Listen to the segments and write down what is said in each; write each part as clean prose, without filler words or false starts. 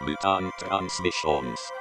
Mutant Transmissions.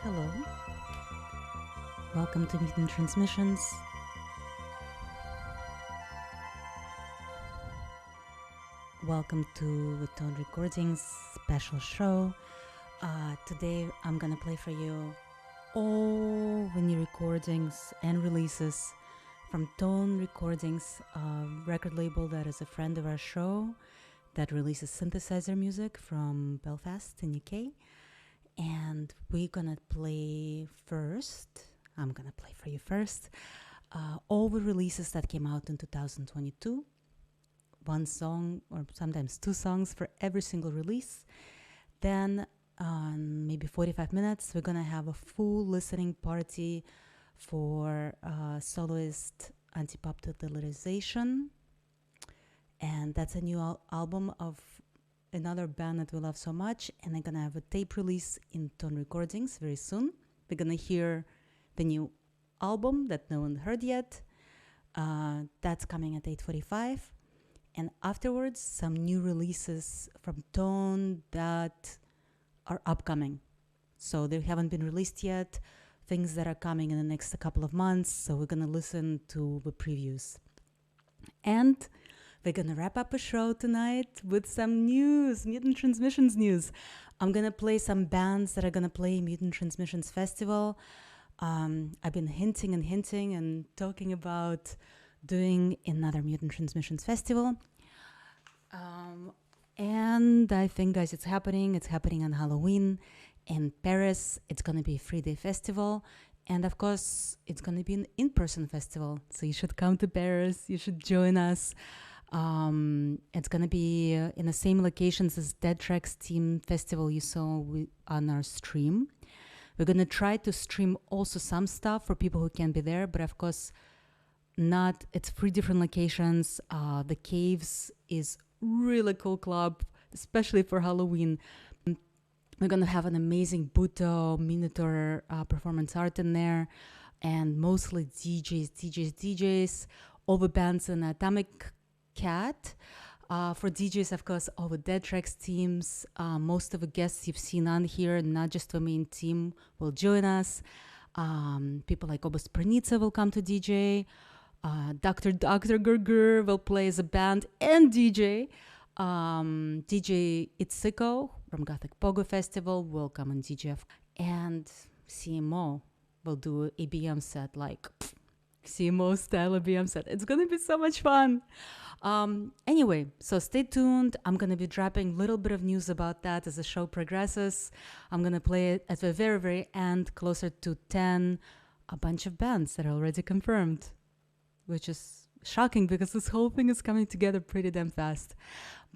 Hello, welcome to Mutant Transmissions. Welcome to the TONN Recordings special show. Today I'm gonna play for you all the new recordings and releases from TONN Recordings, a record label that is a friend of our show that releases synthesizer music from Belfast in UK. And we're gonna play first, I'm gonna play for you first, all the releases that came out in 2022. One song or sometimes two songs for every single release. Then maybe 45 minutes, we're gonna have a full listening party for Soloist Anti Pop Totalization. And that's a new album of another band that we love so much. And they're gonna have a tape release in TONN Recordings very soon. We're gonna hear the new album that no one heard yet. That's coming at 8:45. And afterwards, some new releases from TONN that are upcoming. So they haven't been released yet, things that are coming in the next couple of months. So we're going to listen to the previews. And we're going to wrap up a show tonight with some news, Mutant Transmissions news. I'm going to play some bands that are going to play Mutant Transmissions Festival. I've been hinting and talking about doing another Mutant Transmissions Festival. And I think, guys, it's happening. It's happening on Halloween in Paris. It's going to be a 3-day festival. And of course, it's going to be an in-person festival. So you should come to Paris. You should join us. It's going to be in the same locations as Dead Tracks Team Festival you saw on our stream. We're going to try to stream also some stuff for people who can't be there. But of course, it's 3 different locations. The Caves is really cool club, especially for Halloween. We're gonna have an amazing Buto Minotaur performance art in there, and mostly DJs, all the bands in Atomic Cat. For DJs, of course, all the Dead Tracks teams, most of the guests you've seen on here, not just the main team, will join us. People like Obus Pranitsa will come to DJ. Dr. Gurgur will play as a band and DJ. DJ Itsiko from Gothic Pogo Festival will come and DJ. And CMO will do an EBM set, like CMO style EBM set. It's going to be so much fun. Anyway, so stay tuned. I'm going to be dropping a little bit of news about that as the show progresses. I'm going to play it at the very, very end, closer to 10, a bunch of bands that are already confirmed, which is shocking because this whole thing is coming together pretty damn fast.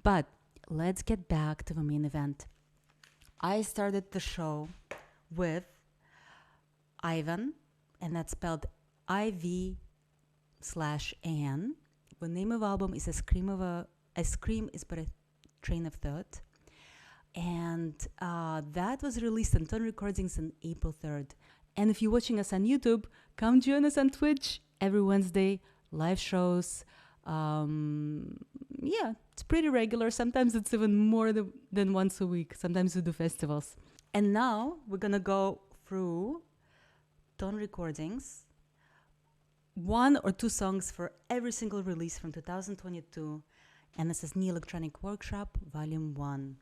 But let's get back to the main event. I started the show with Ivan, and that's spelled IV/AN. The name of the album is A Scream is but a Train of Thought. And that was released on TONN Recordings on April 3rd. And if you're watching us on YouTube, come join us on Twitch every Wednesday, live shows. It's pretty regular. Sometimes it's even more than once a week. Sometimes we do festivals. And now we're going to go through TONN Recordings, 1 or 2 songs for every single release from 2022. And this is New Electronic Workshop, Volume 1.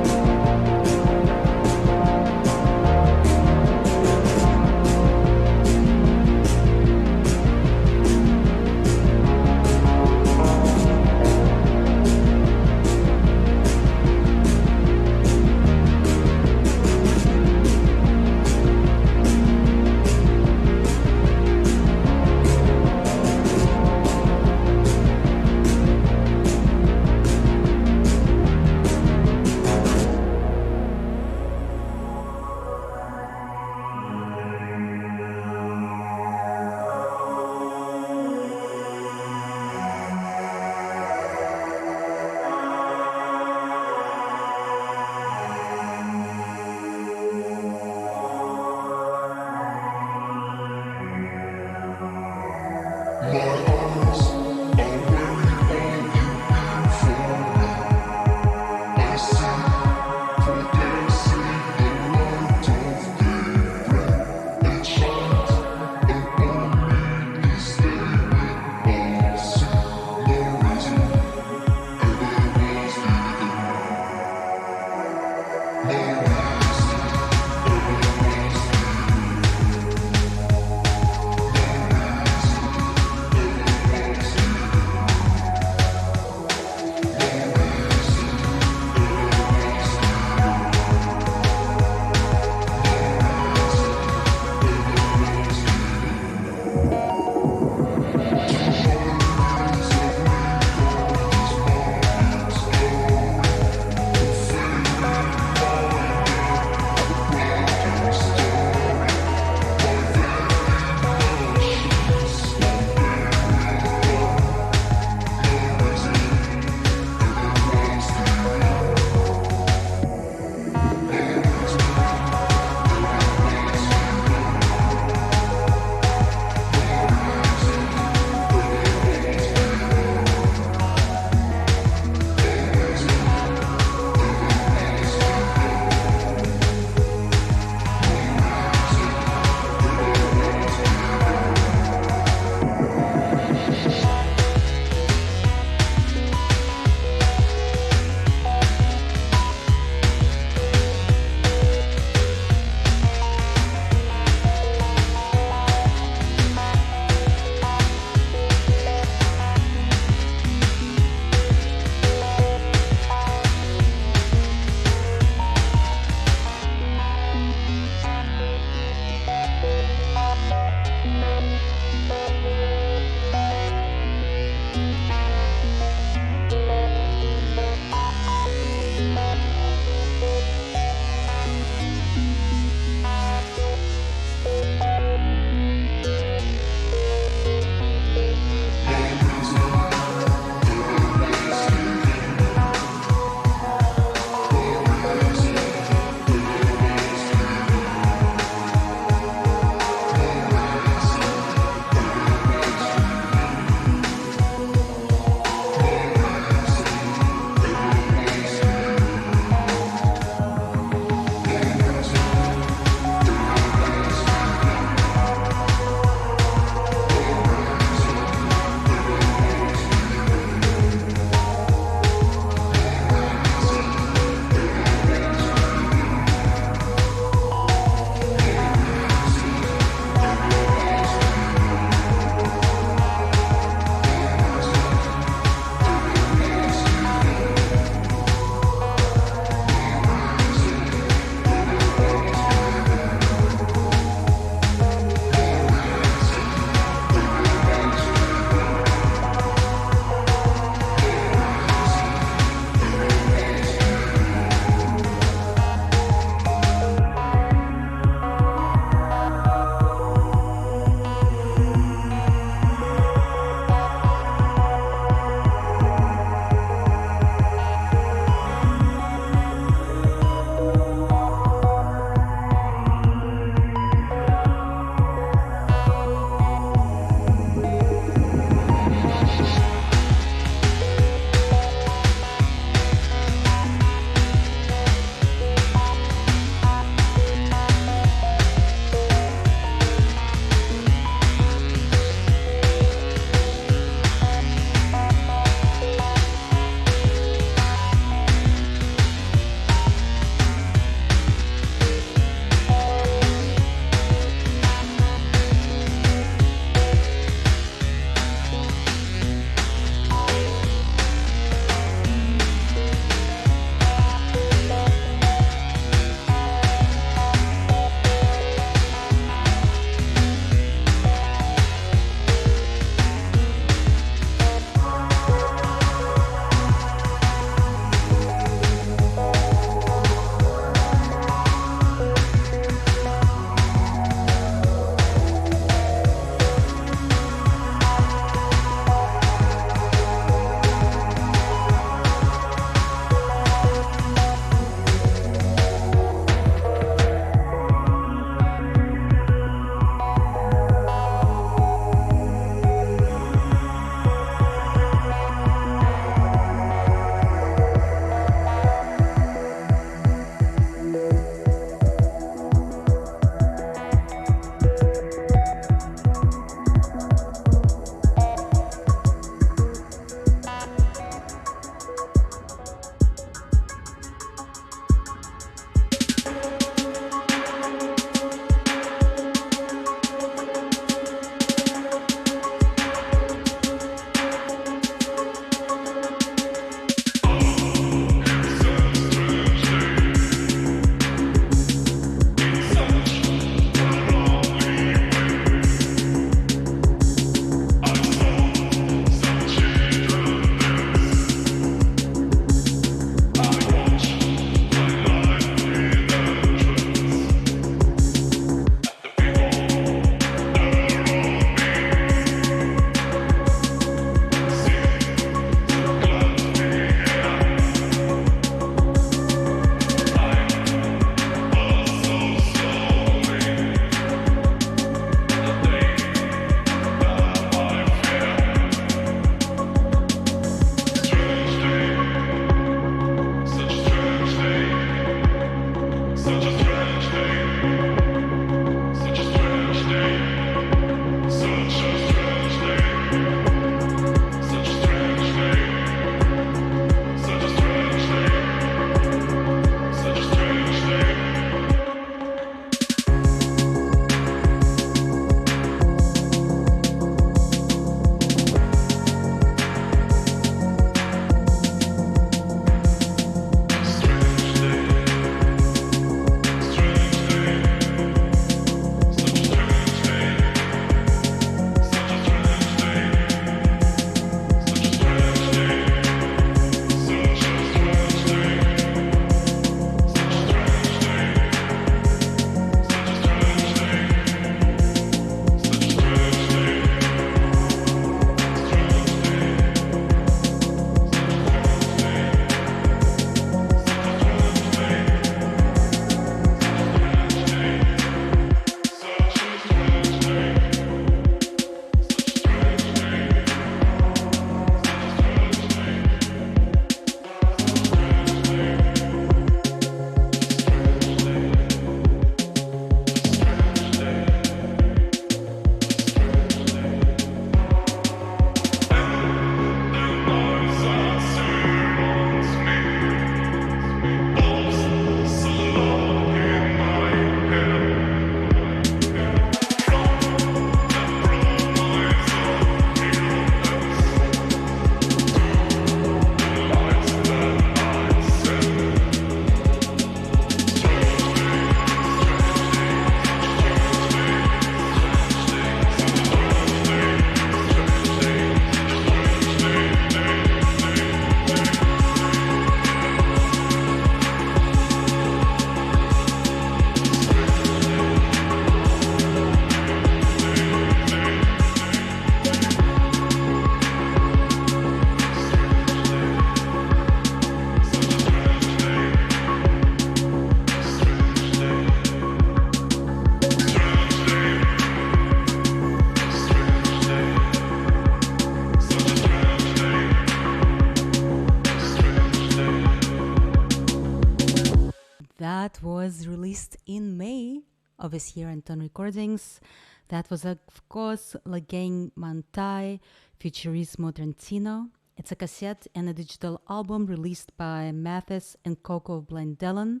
was released in May of this year on TONN Recordings. That was, of course, La Gang Moutai, Futurismo Trentino. It's a cassette and a digital album released by Mathis and Coco of Blind Dillon.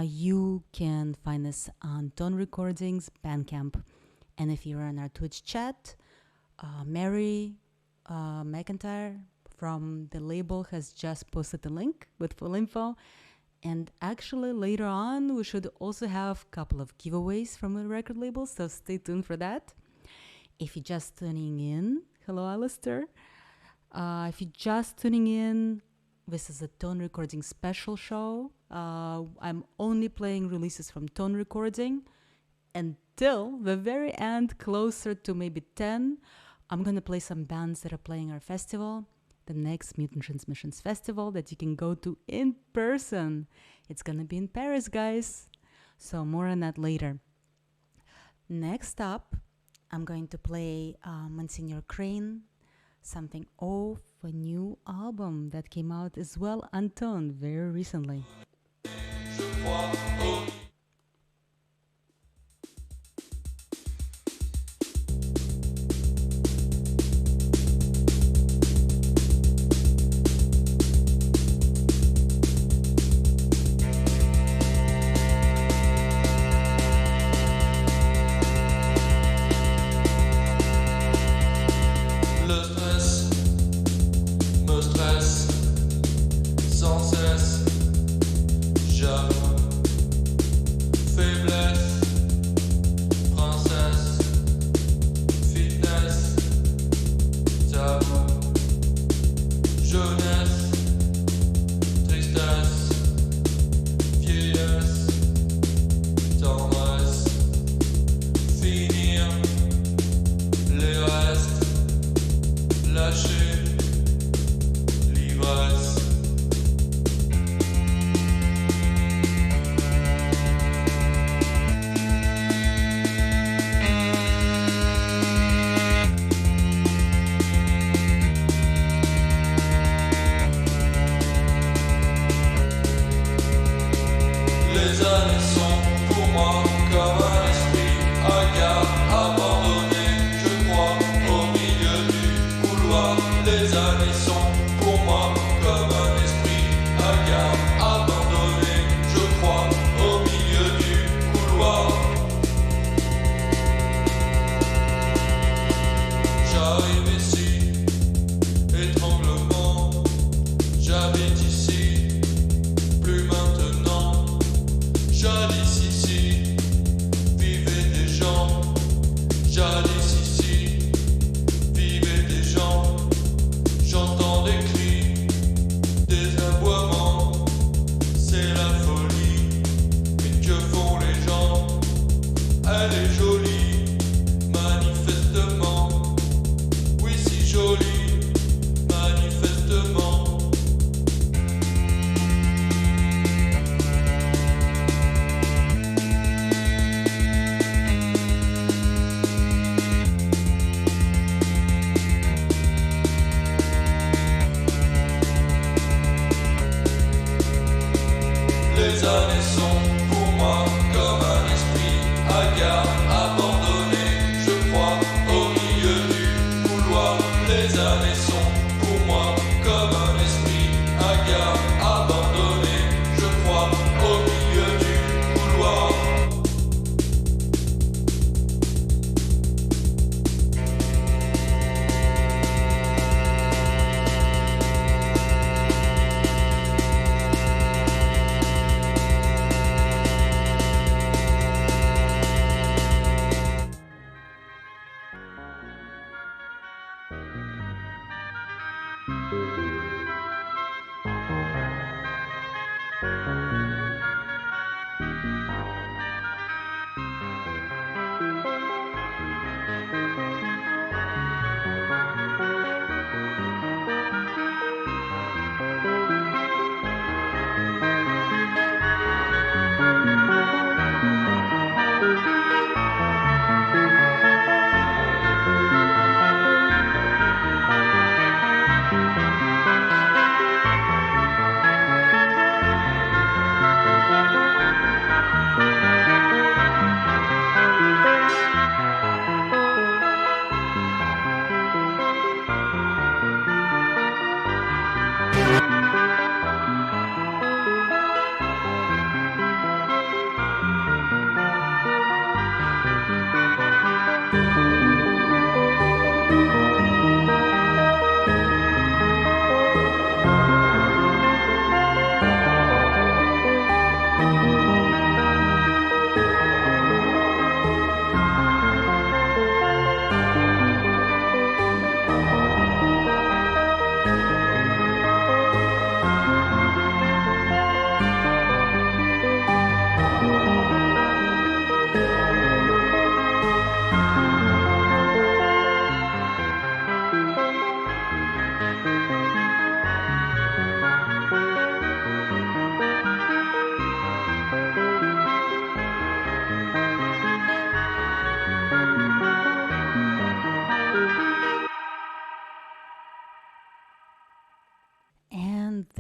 You can find this on TONN Recordings Bandcamp. And if you're on our Twitch chat, Mary McIntyre from the label has just posted the link with full info. And actually, later on, we should also have a couple of giveaways from the record label, so stay tuned for that. If you're just tuning in, hello, Alistair. If you're just tuning in, this is a TONN Recording special show. I'm only playing releases from TONN Recording until the very end, closer to maybe 10. I'm going to play some bands that are playing our festival, the next Mutant Transmissions Festival that you can go to in person. It's going to be in Paris, guys. So more on that later. Next up, I'm going to play Monsignor Crane, something off a new album that came out as well on TONN very recently.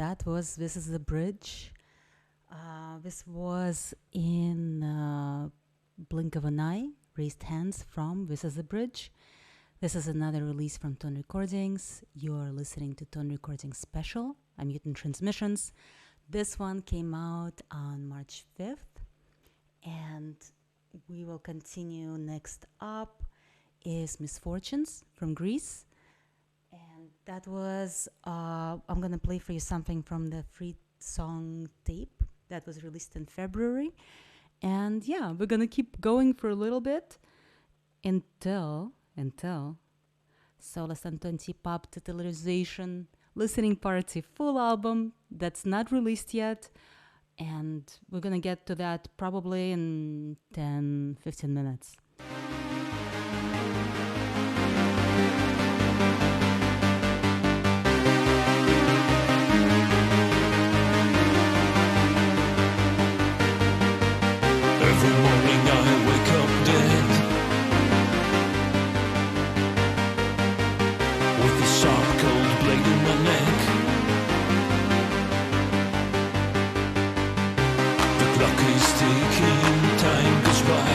that was This Is the Bridge. This was in blink of an eye, raised hands from This Is the Bridge. This is another release from TONN Recordings. You're listening to TONN Recordings Special. I'm Mutant Transmissions. This one came out on March 5th. And we will continue. Next up is Misfortunes from Greece. And that was, I'm going to play for you something from the free song tape that was released in February. And yeah, we're going to keep going for a little bit until Soloist Anti Pop Totalization listening party full album that's not released yet. And we're going to get to that probably in 10-15 minutes. Every morning I wake up dead, with a sharp cold blade in my neck. The clock is ticking, time goes by.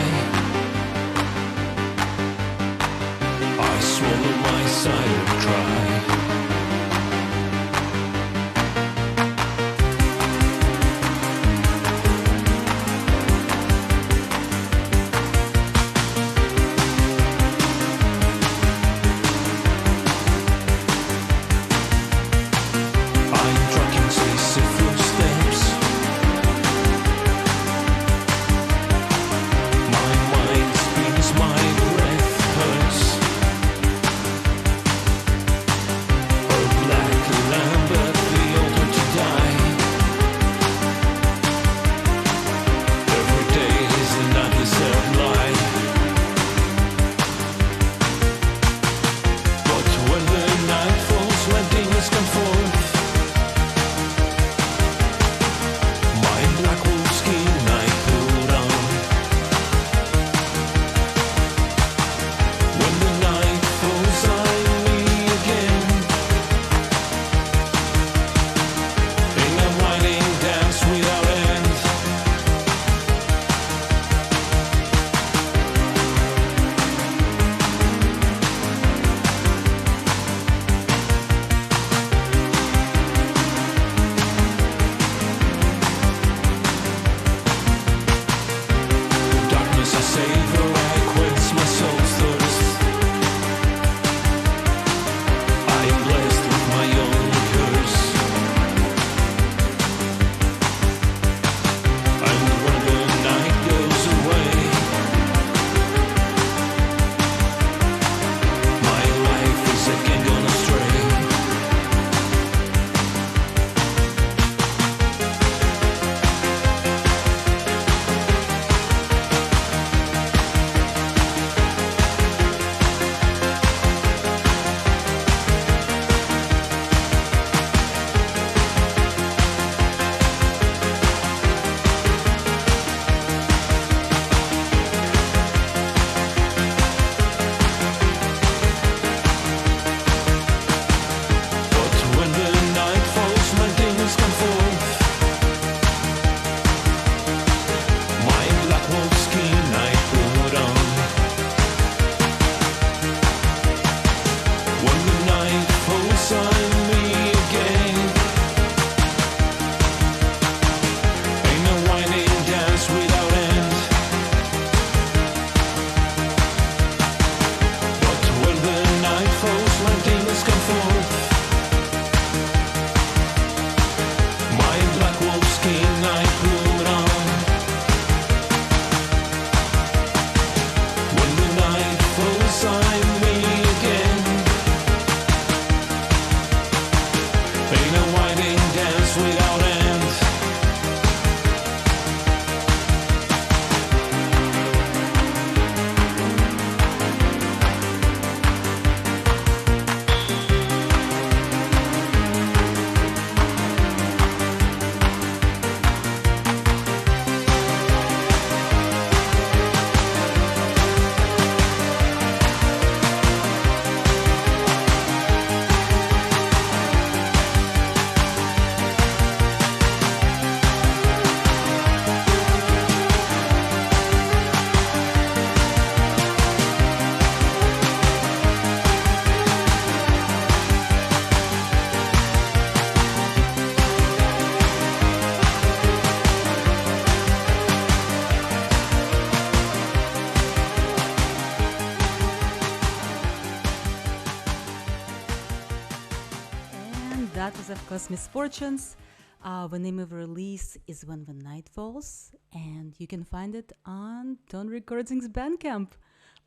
That was, of course, Misfortunes. The name of the release is When the Night Falls, and you can find it on TONN Recordings Bandcamp,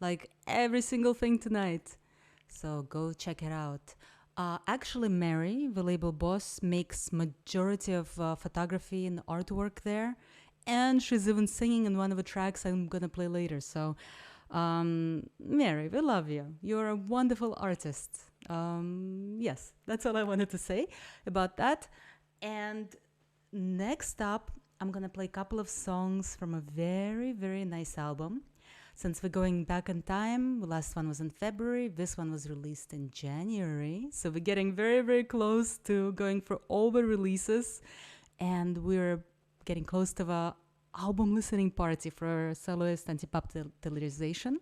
like every single thing tonight. So go check it out. Actually, Mary, the label boss, makes majority of photography and artwork there, and she's even singing in one of the tracks I'm gonna play later. So, Mary, we love you. You're a wonderful artist. Yes, that's all I wanted to say about that. And next up, I'm gonna play a couple of songs from a very, very nice album. Since we're going back in time, the last one was in February, this one was released in January. So we're getting very, very close to going for all the releases. And we're getting close to the album listening party for Soloist Anti Pop Totalization.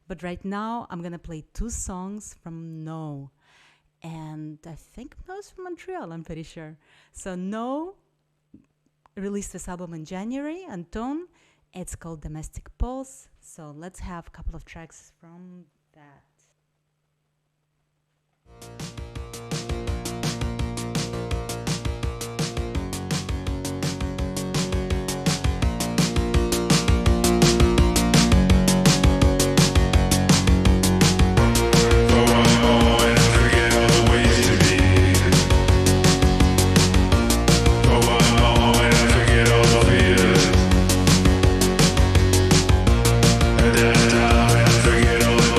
But right now, I'm going to play two songs from No. And I think No's from Montreal, I'm pretty sure. So No released this album in January on TONN. It's called Domestic Pulse. So let's have a couple of tracks from that. Forget all the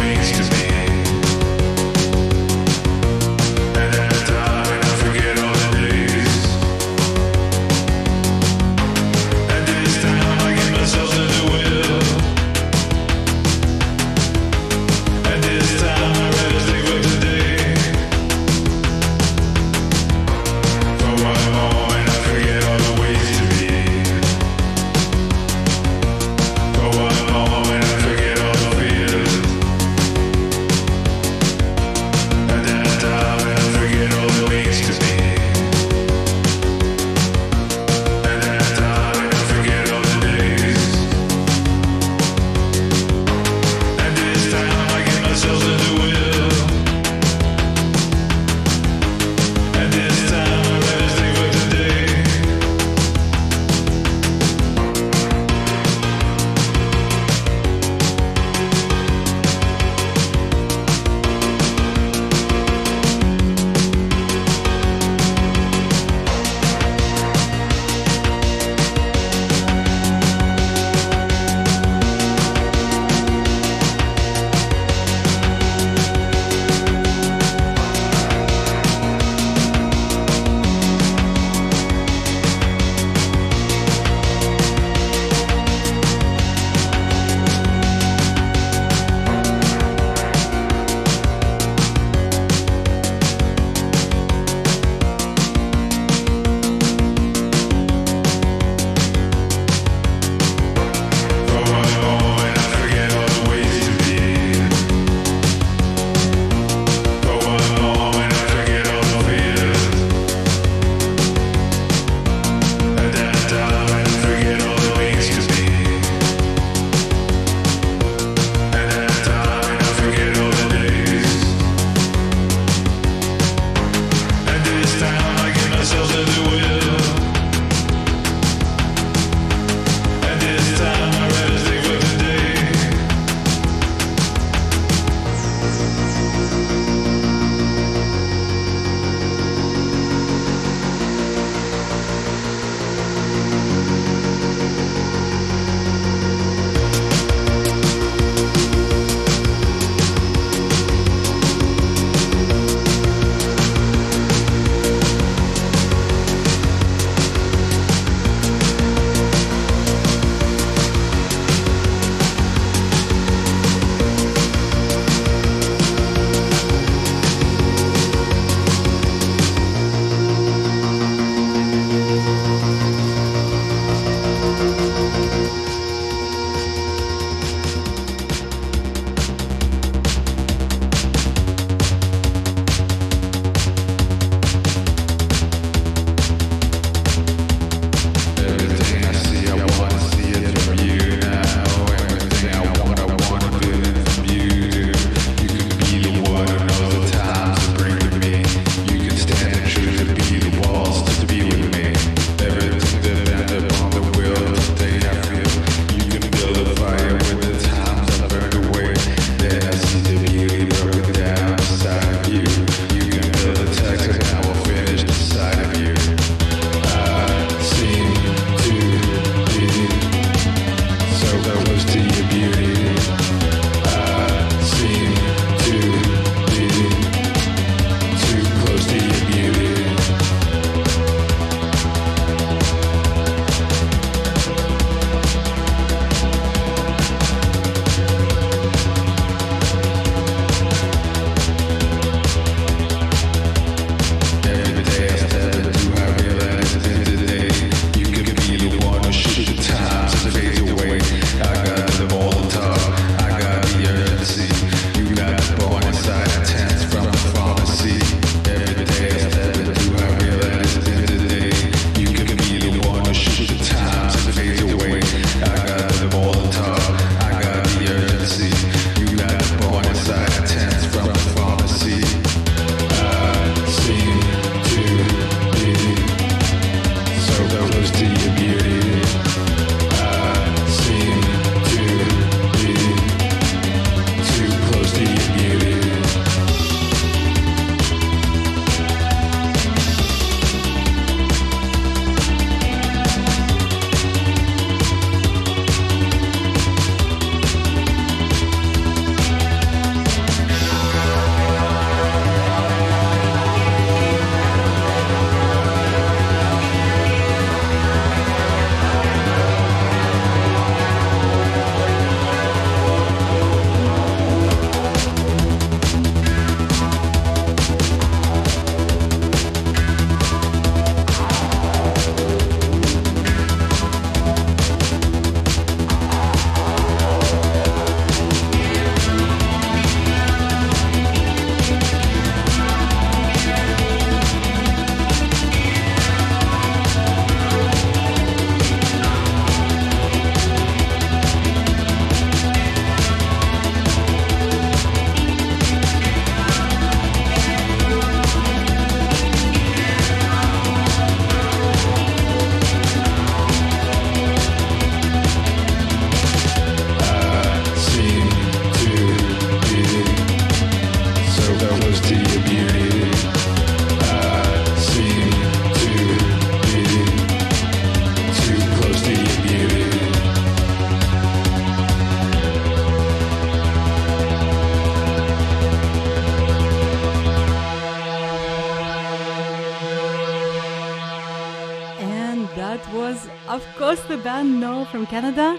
goes to the band No from Canada.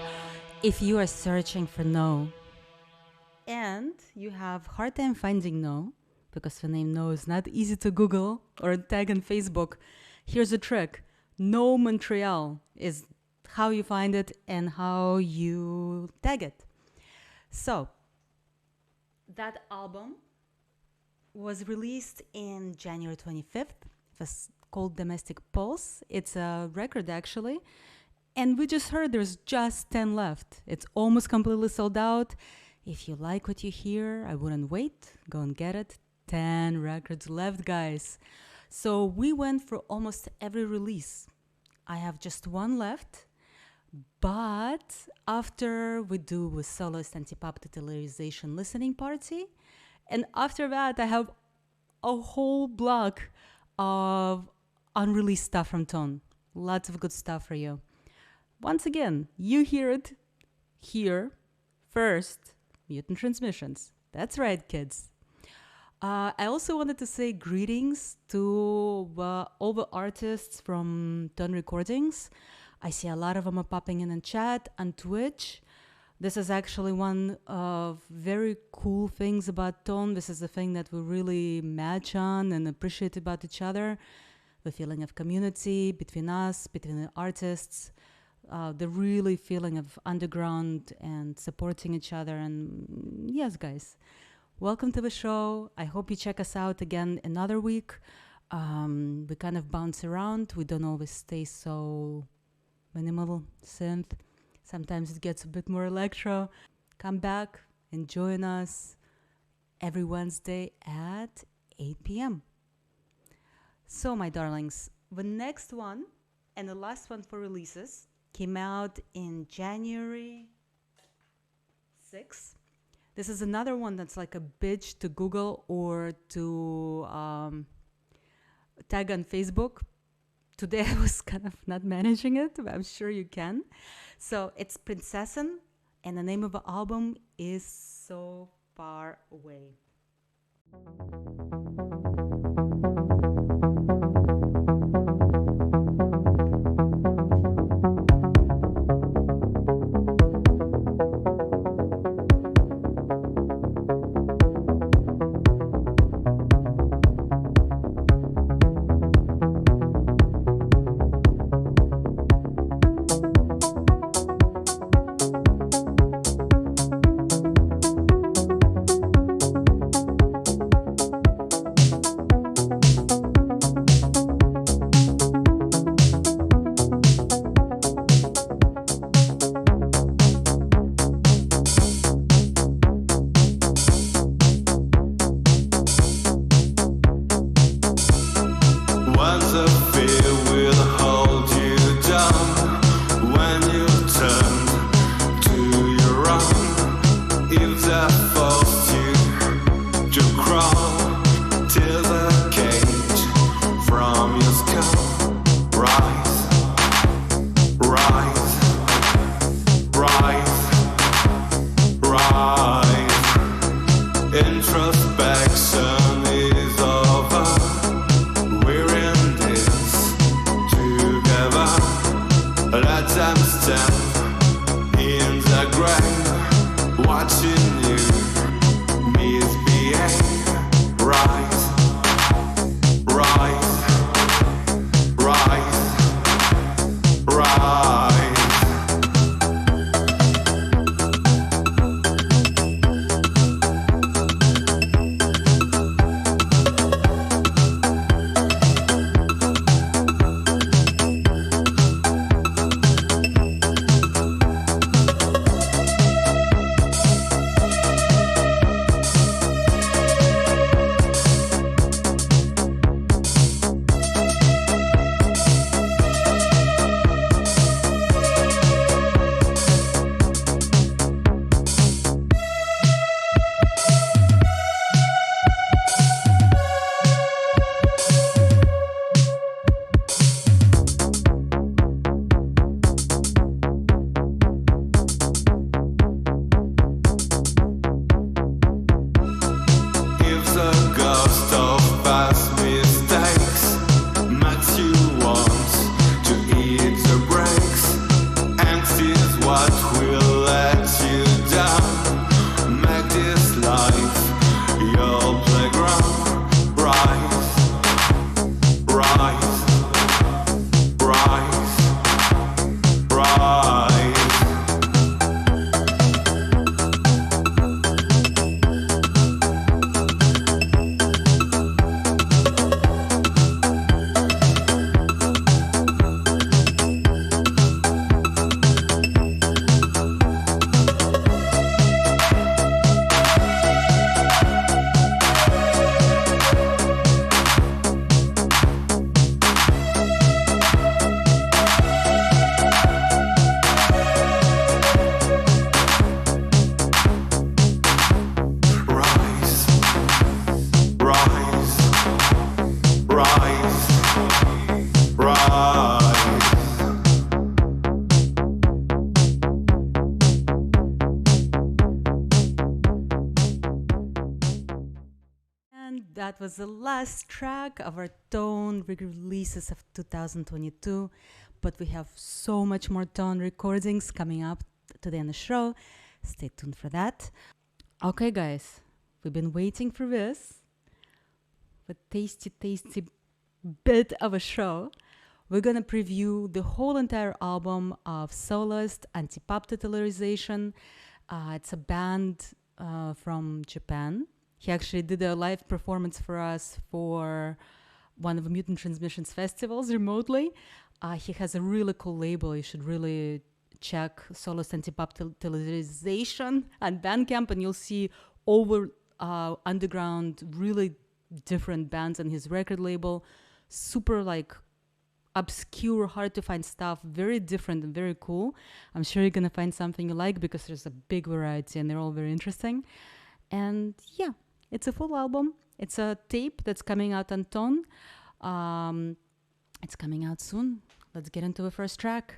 If you are searching for No and you have hard time finding No, because the name No is not easy to Google or tag on Facebook, here's a trick. No Montreal is how you find it and how you tag it. So, that album was released in January 25th. It was called Domestic Pulse. It's a record, actually. And we just heard there's just 10 left. It's almost completely sold out. If you like what you hear, I wouldn't wait. Go and get it. 10 records left, guys. So we went for almost every release. I have just one left. But after we do with Soloist Anti Pop Totalization listening party, and after that I have a whole block of unreleased stuff from TONN. Lots of good stuff for you. Once again, you hear it here first. Mutant Transmissions. That's right, kids. I also wanted to say greetings to all the artists from TONN Recordings. I see a lot of them are popping in chat on Twitch. This is actually one of very cool things about TONN. This is the thing that we really match on and appreciate about each other. The feeling of community between us, between the artists. The really feeling of underground and supporting each other. And yes, guys, welcome to the show. I hope you check us out again another week. We kind of bounce around. We don't always stay so minimal synth. Sometimes it gets a bit more electro. Come back and join us every Wednesday at 8 p.m. So, my darlings, the next one and the last one for releases came out in January 6th. This is another one that's like a bitch to Google or to tag on Facebook. Today I was kind of not managing it, but I'm sure you can. So it's Prinzessin, and the name of the album is So Far Away. that was the last track of our TONN releases of 2022, but we have so much more TONN recordings coming up today on the show. Stay tuned for that. Okay, guys, we've been waiting for this. A tasty bit of a show. We're gonna preview the whole entire album of Soloist Anti Pop Totalization. It's a band from Japan. He actually did a live performance for us for one of the Mutant Transmissions festivals remotely. He has a really cool label. You should really check Soloist Anti Pop Totalization on Bandcamp, and you'll see over underground, really different bands on his record label. Super like obscure, hard to find stuff, very different and very cool. I'm sure you're gonna find something you like because there's a big variety and they're all very interesting. And yeah, it's a full album. It's a tape that's coming out on TONN. It's coming out soon. Let's get into the first track.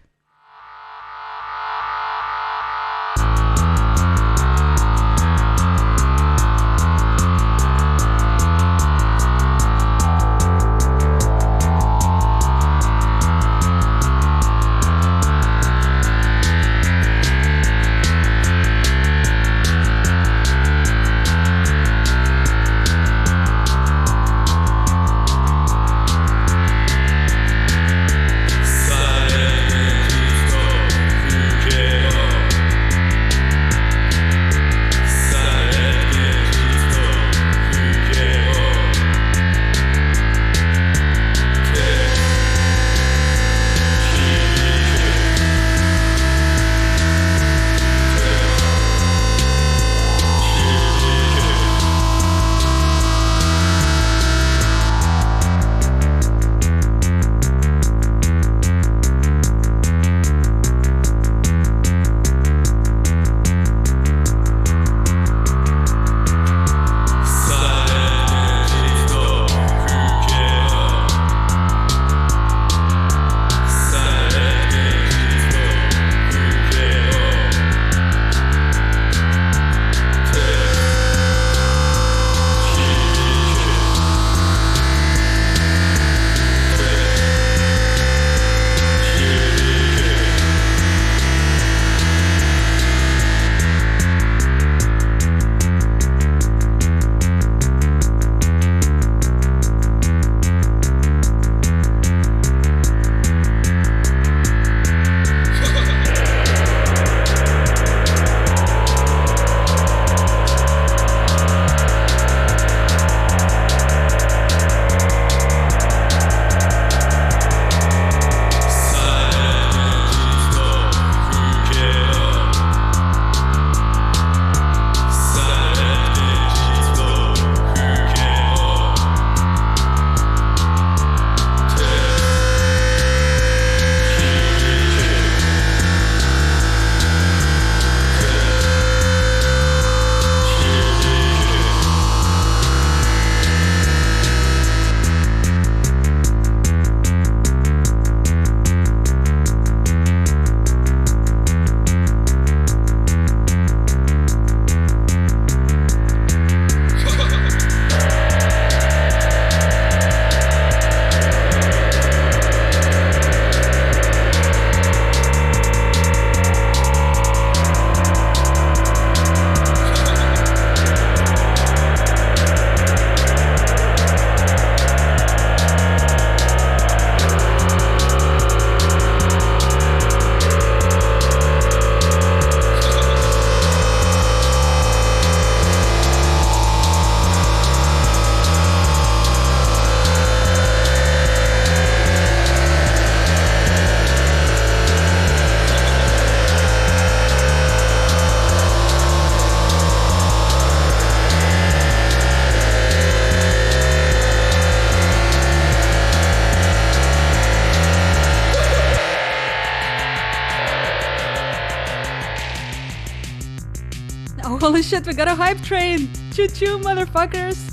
Holy shit, we got a hype train! Choo-choo, motherfuckers!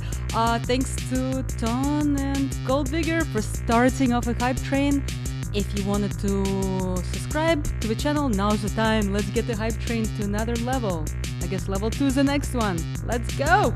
Thanks to TONN and Golddigger for starting off a hype train. If you wanted to subscribe to the channel, now's the time. Let's get the hype train to another level. I guess level 2 is the next one. Let's go!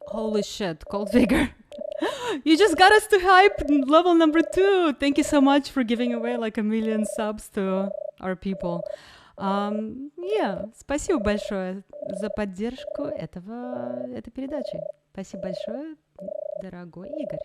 Holy shit, Cold Figure. You just got us to hype level number 2. Thank you so much for giving away like 1 million subs to our people. Спасибо большое за поддержку этой передачи. Спасибо большое, дорогой Игорь.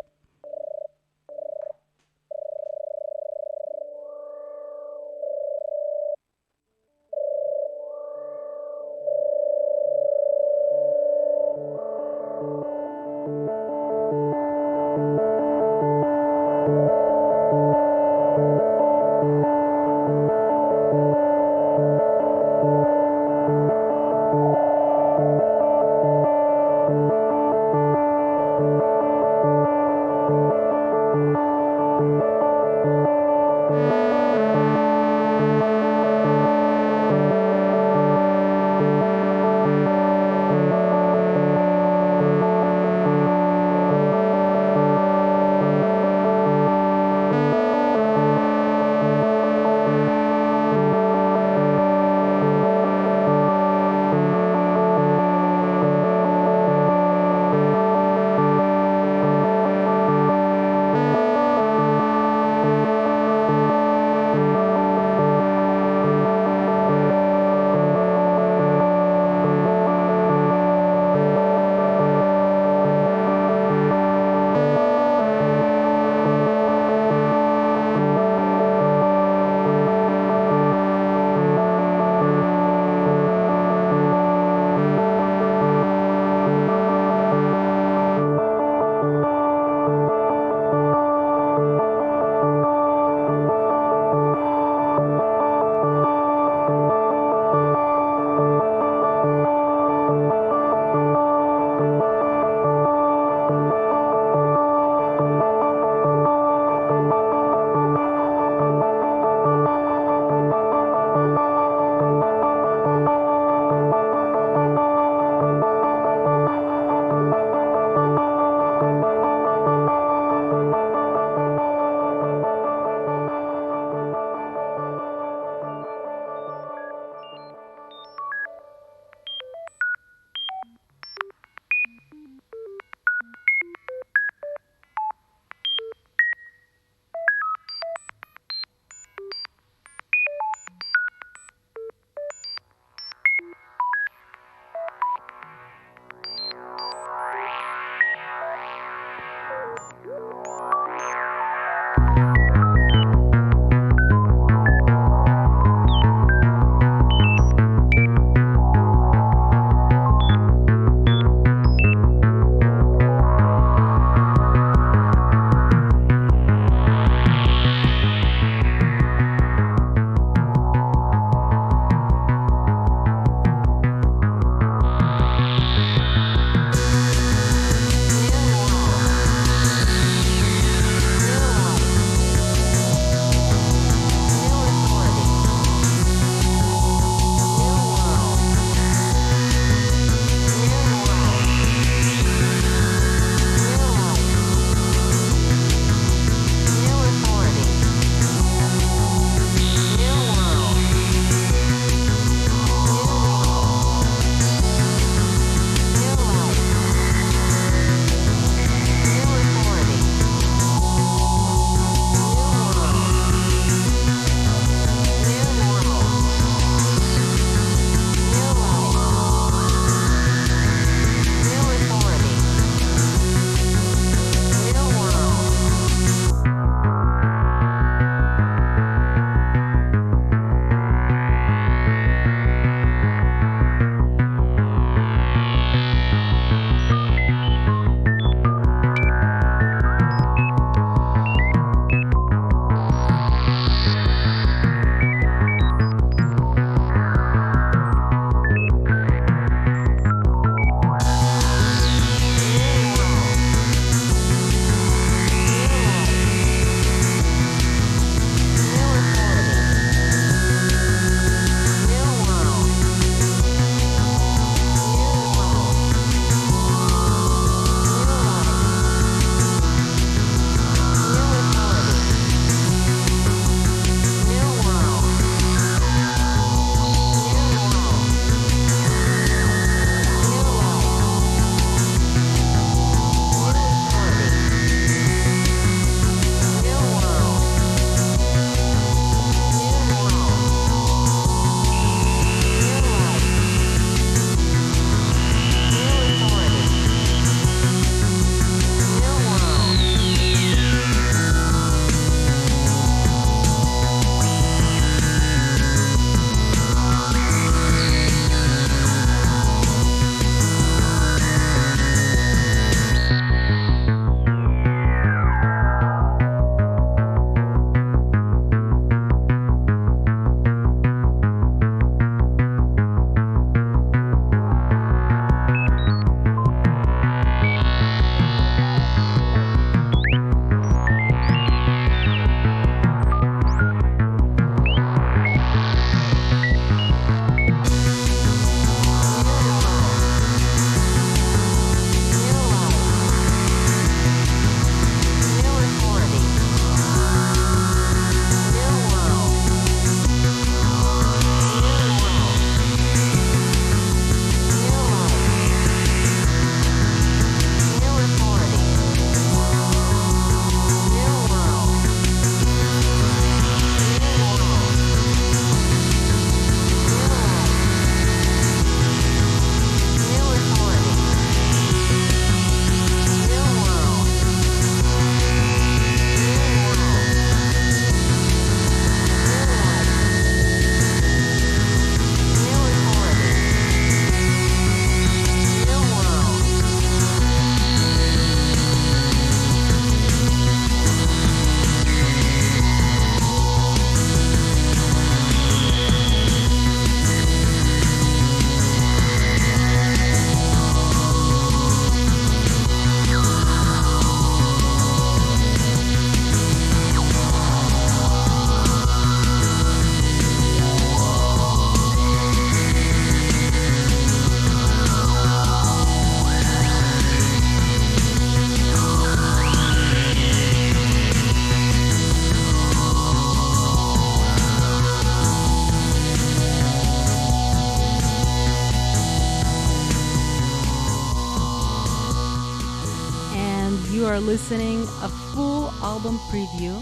are listening a full album preview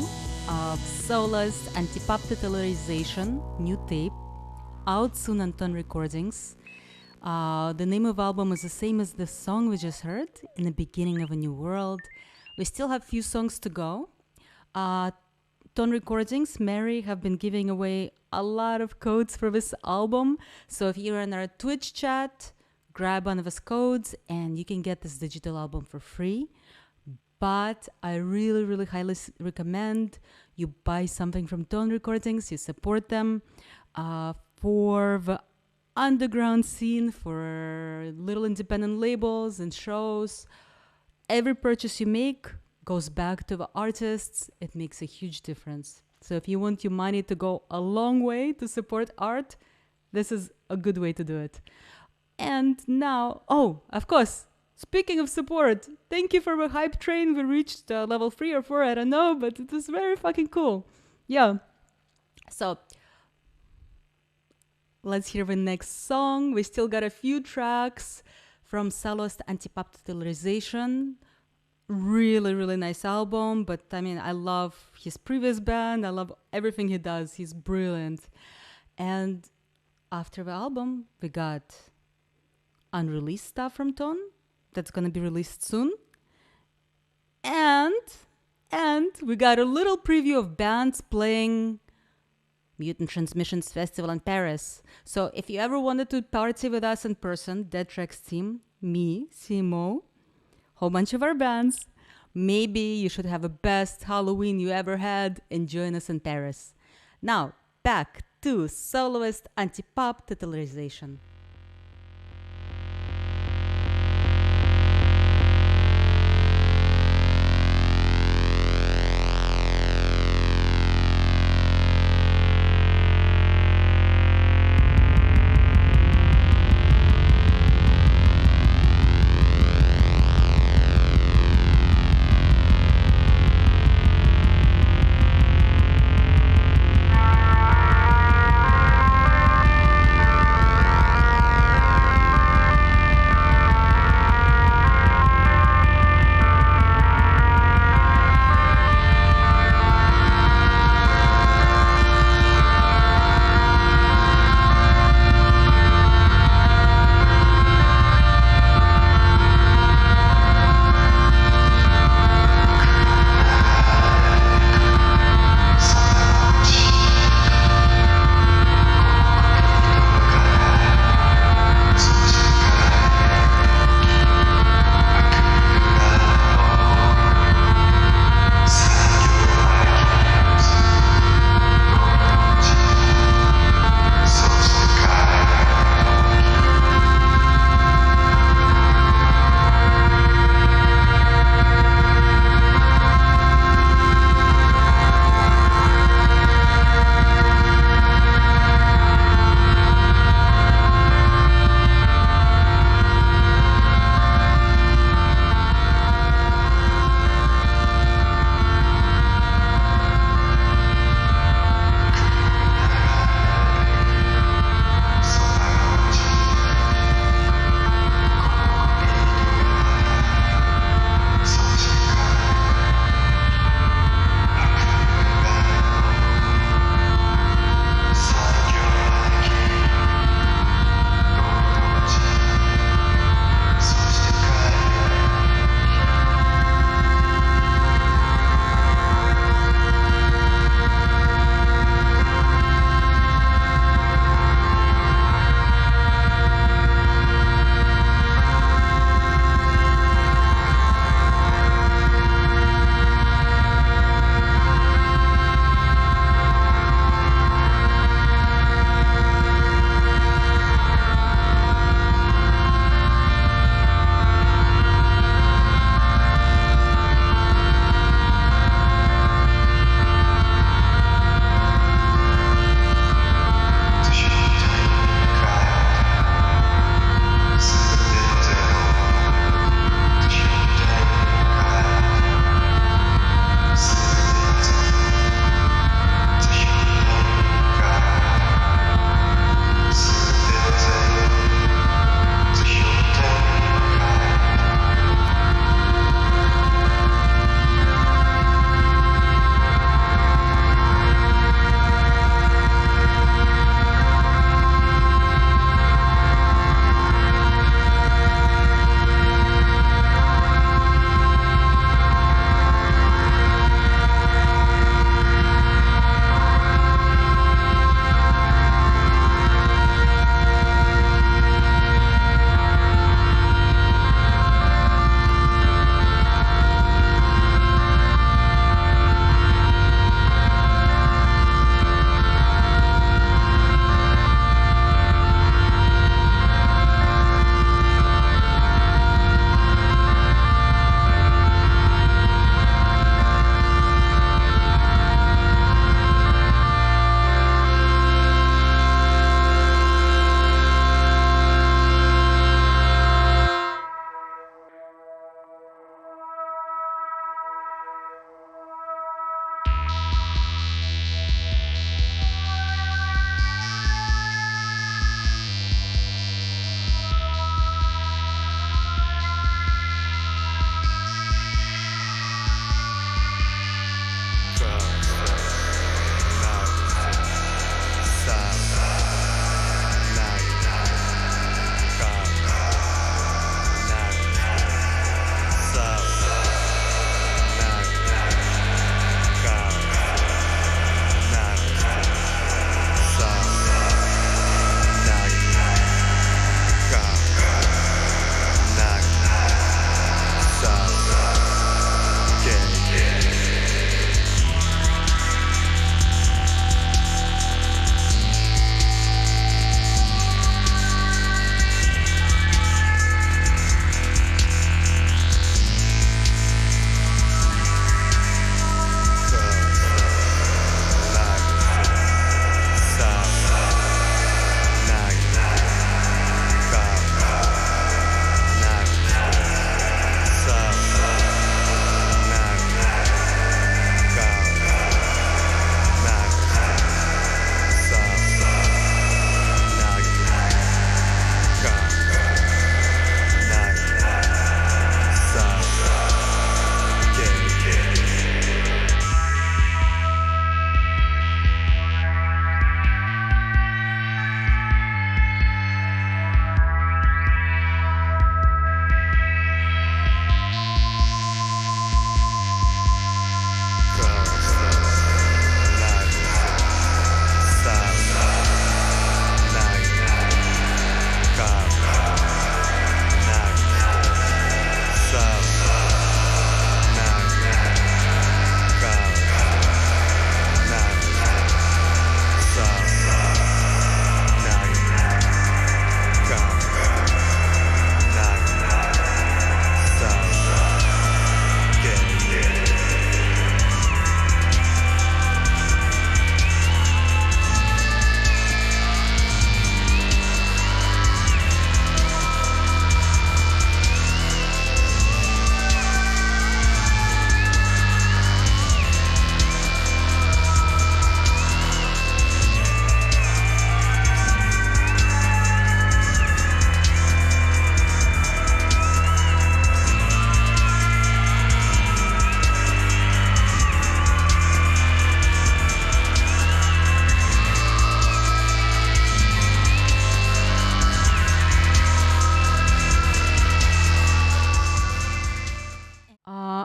of Soloist Anti Pop Totalization, new tape, out soon on TONN Recordings. The name of the album is the same as the song we just heard, In the Beginning of a New World. We still have few songs to go. TONN Recordings, Mary, have been giving away a lot of codes for this album. So if you're in our Twitch chat, grab one of his codes and you can get this digital album for free. But I really, really highly recommend you buy something from TONN Recordings, you support them for the underground scene, for little independent labels and shows. Every purchase you make goes back to the artists. It makes a huge difference. So if you want your money to go a long way to support art, this is a good way to do it. And now, of course, speaking of support, thank you for the hype train. We reached level 3 or 4, I don't know, but it was very fucking cool. Yeah. So let's hear the next song. We still got a few tracks from Soloist Anti Pop Totalization. Really, really nice album. But I mean, I love his previous band. I love everything he does. He's brilliant. And after the album, we got unreleased stuff from TONN that's gonna be released soon. And we got a little preview of bands playing Mutant Transmissions Festival in Paris. So if you ever wanted to party with us in person, Dead Tracks team, me, Simo, whole bunch of our bands, maybe you should have the best Halloween you ever had and join us in Paris. Now, back to Soloist Anti Pop Totalization.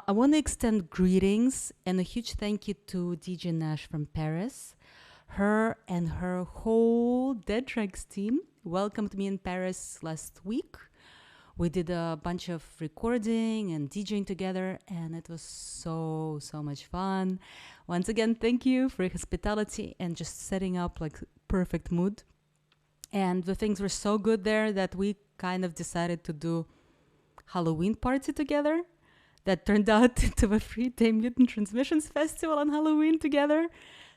I want to extend greetings and a huge thank you to DJ Nash from Paris. Her and her whole Dead Tracks team welcomed me in Paris last week. We did a bunch of recording and DJing together, and it was so much fun. Once again, thank you for your hospitality and just setting up like perfect mood. And the things were so good there that we kind of decided to do Halloween party together. That turned out into a 3-day Mutant Transmissions Festival on Halloween together.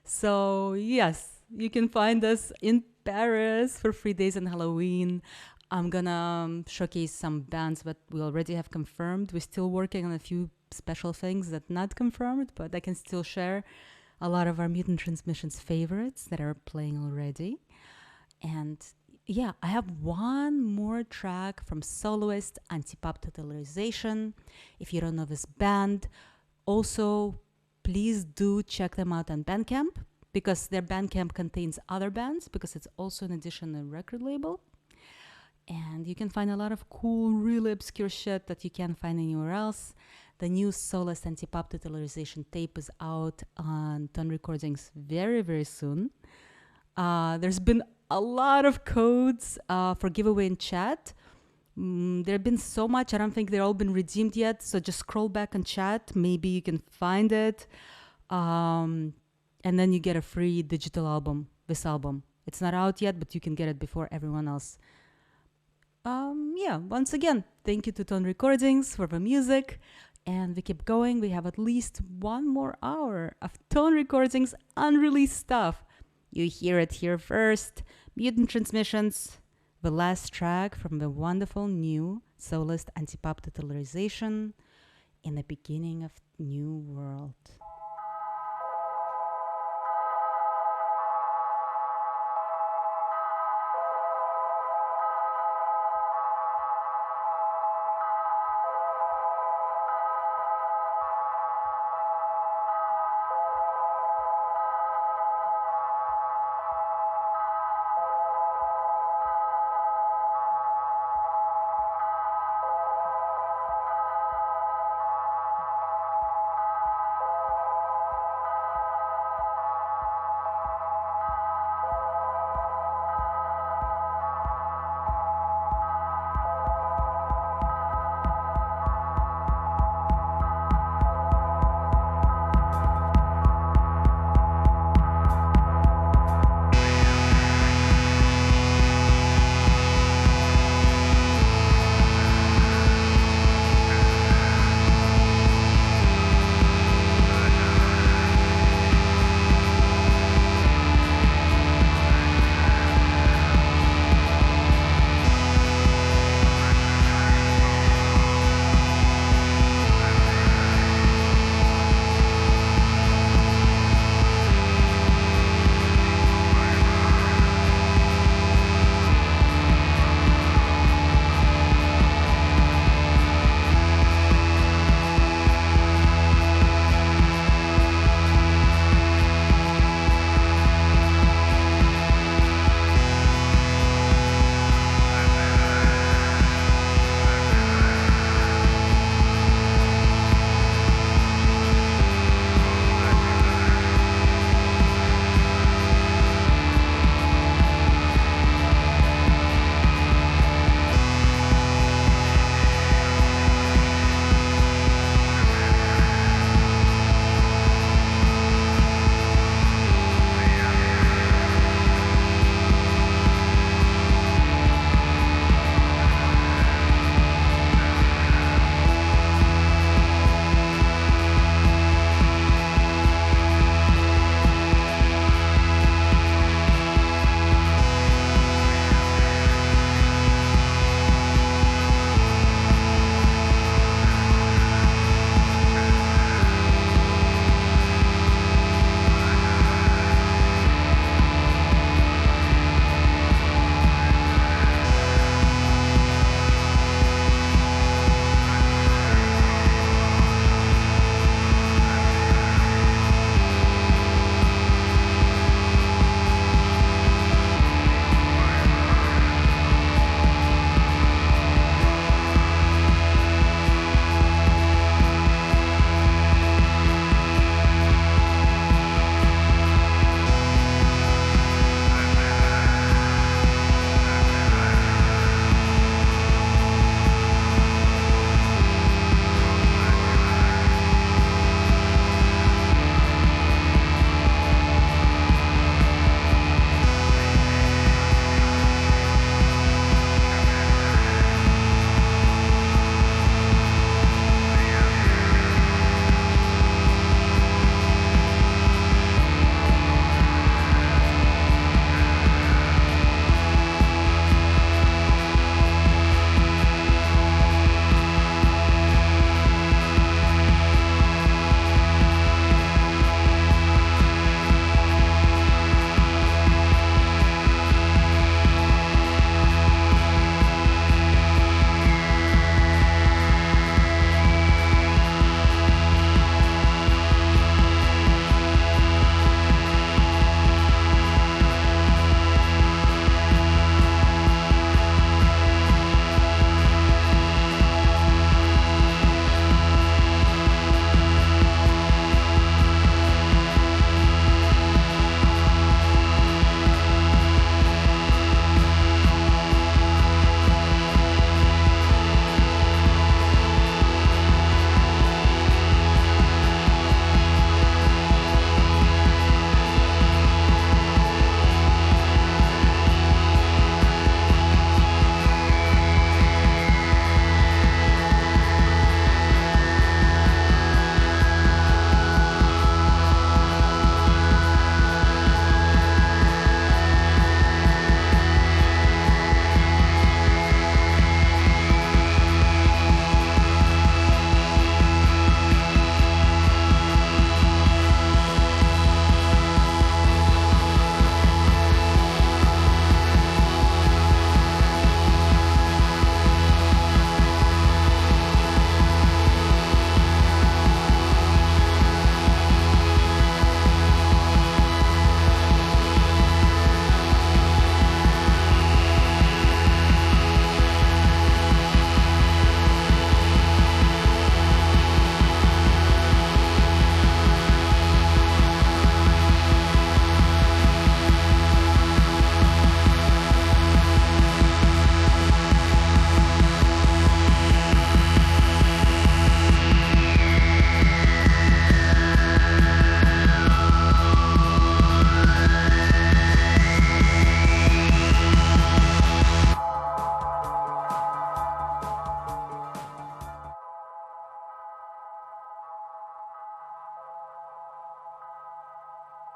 So yes, you can find us in Paris for 3 days on Halloween. I'm gonna showcase some bands that we already have confirmed. We're still working on a few special things that not confirmed, but I can still share a lot of our Mutant Transmissions favorites that are playing already. And yeah, I have one more track from Soloist Anti Pop Totalization. If you don't know this band, also please do check them out on Bandcamp, because their Bandcamp contains other bands, because it's also in addition a record label. And you can find a lot of cool, really obscure shit that you can't find anywhere else. The new Soloist Anti Pop Totalization tape is out on TONN Recordings very soon. There's been a lot of codes for giveaway in chat. There have been so much, I don't think they've all been redeemed yet, so just scroll back on chat, maybe you can find it. And then you get a free digital album, this album. It's not out yet, but you can get it before everyone else. Once again, thank you to TONN Recordings for the music. And we keep going. We have at least 1 more hour of TONN Recordings unreleased stuff. You hear it here first. Mutant Transmissions, the last track from the wonderful new Soloist Anti Pop Totalization, in the beginning of New World.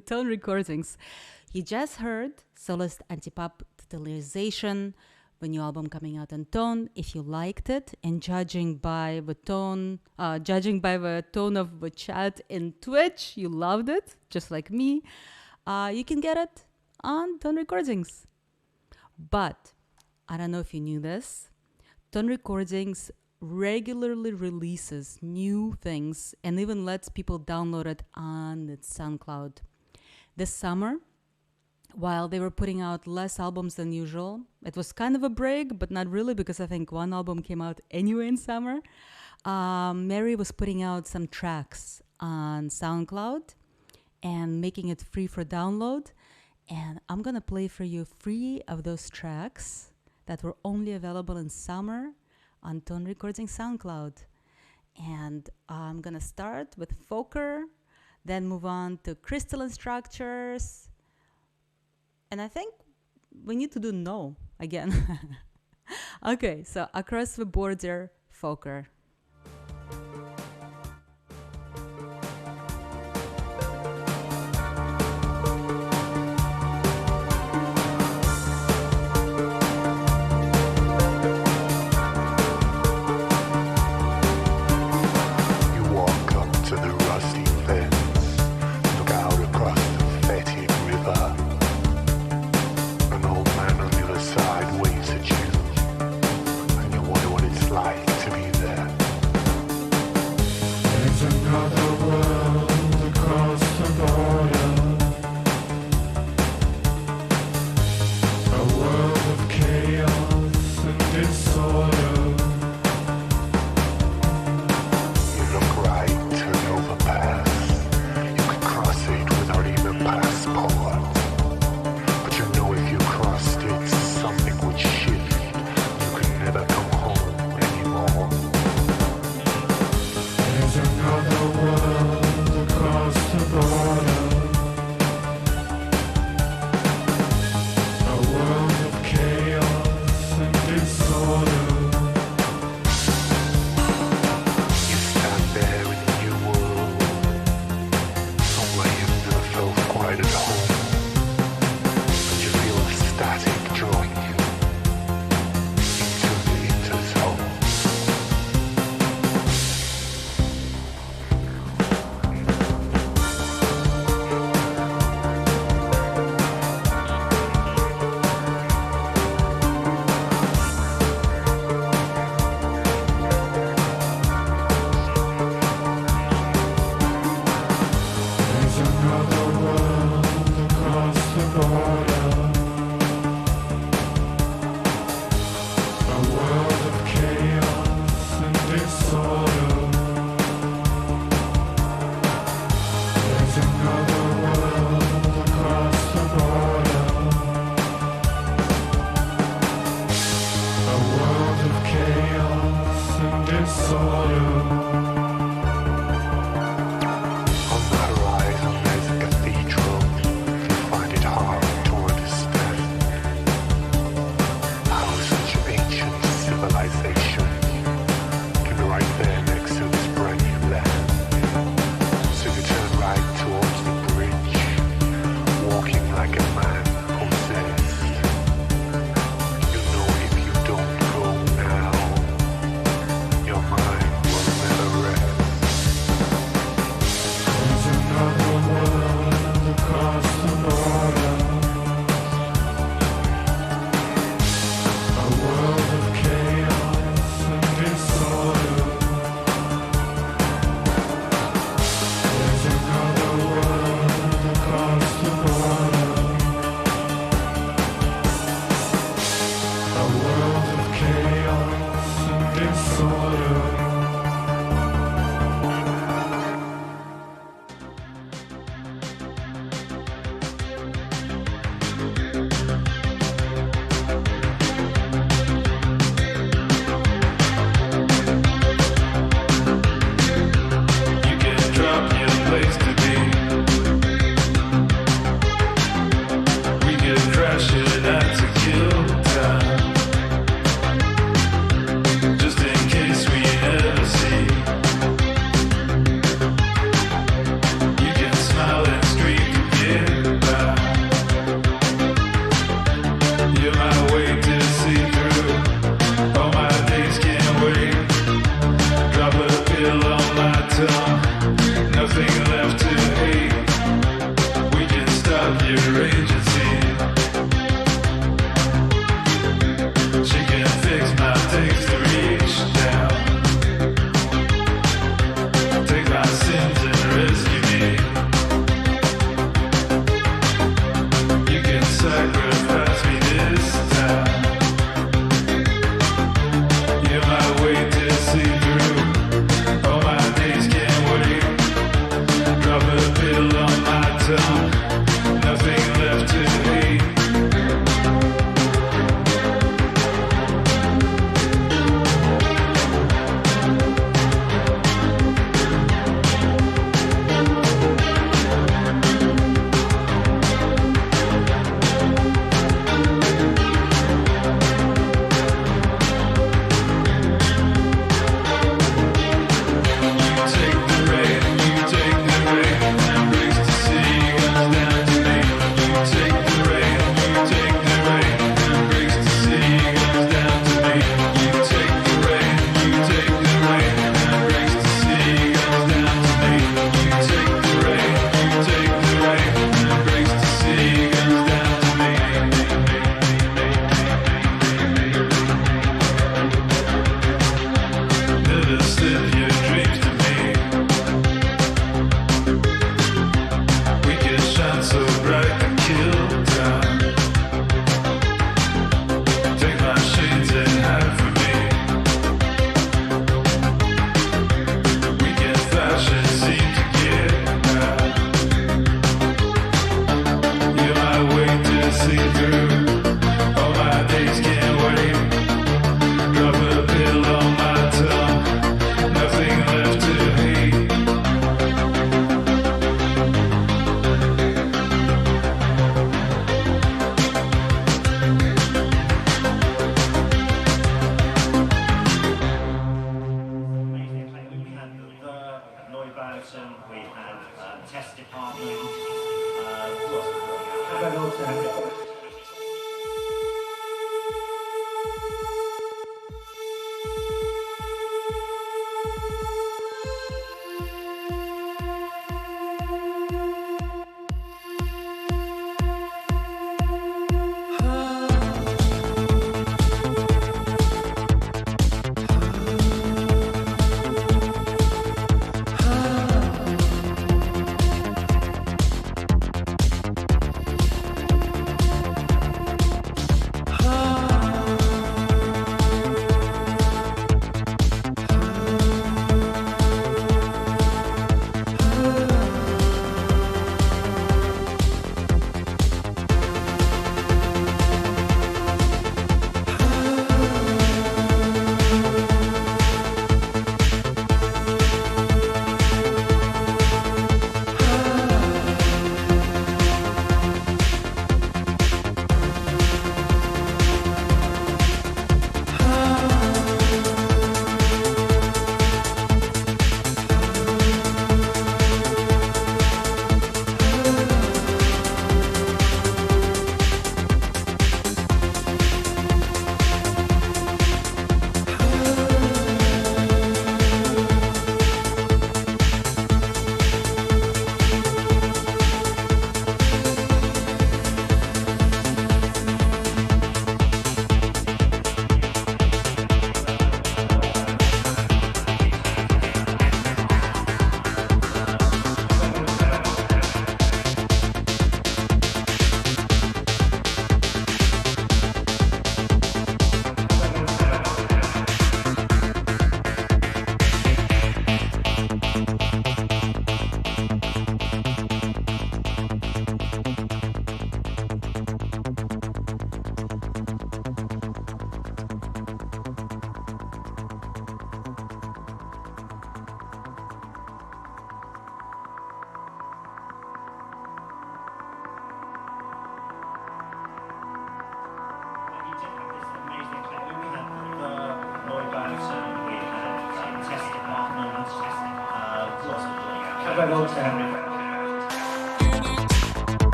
TONN Recordings. You just heard Soloist Anti Pop Totalization, the new album coming out on TONN. If you liked it, and judging by the tone of the chat in Twitch, you loved it, just like me, you can get it on TONN Recordings. But I don't know if you knew this, TONN Recordings regularly releases new things and even lets people download it on its SoundCloud. This summer, while they were putting out less albums than usual, it was kind of a break, but not really, because I think one album came out anyway in summer. Mary was putting out some tracks on SoundCloud and making it free for download. And I'm gonna play for you 3 of those tracks that were only available in summer on TONN Recordings SoundCloud. And I'm gonna start with Fokker, then move on to Crystalline Structures, and I think we need to do No again. Okay, so Across the Border, Fokker. Side waves at you, and you wonder what it's like to be there. tongue, nothing left to hate.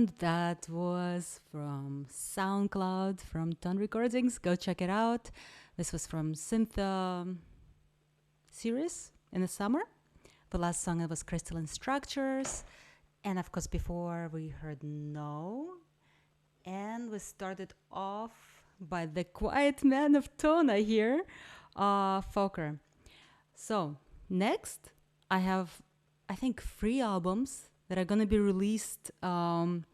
sound that was from SoundCloud, from TONN Recordings. Go check it out. This was from Synth series in the summer. The last song was Crystalline Structures. And of course, before we heard No. And we started off by the quiet man of tone, I hear, Fokker. So, next, I have, I think, 3 albums that are going to be released in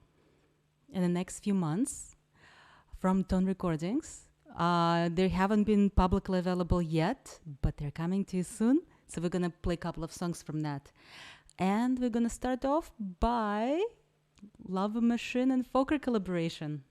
the next few months from TONN Recordings. They haven't been publicly available yet, but they're coming to you soon. So we're going to play a couple of songs from that. And we're going to start off by Love Machine and Fokker collaboration.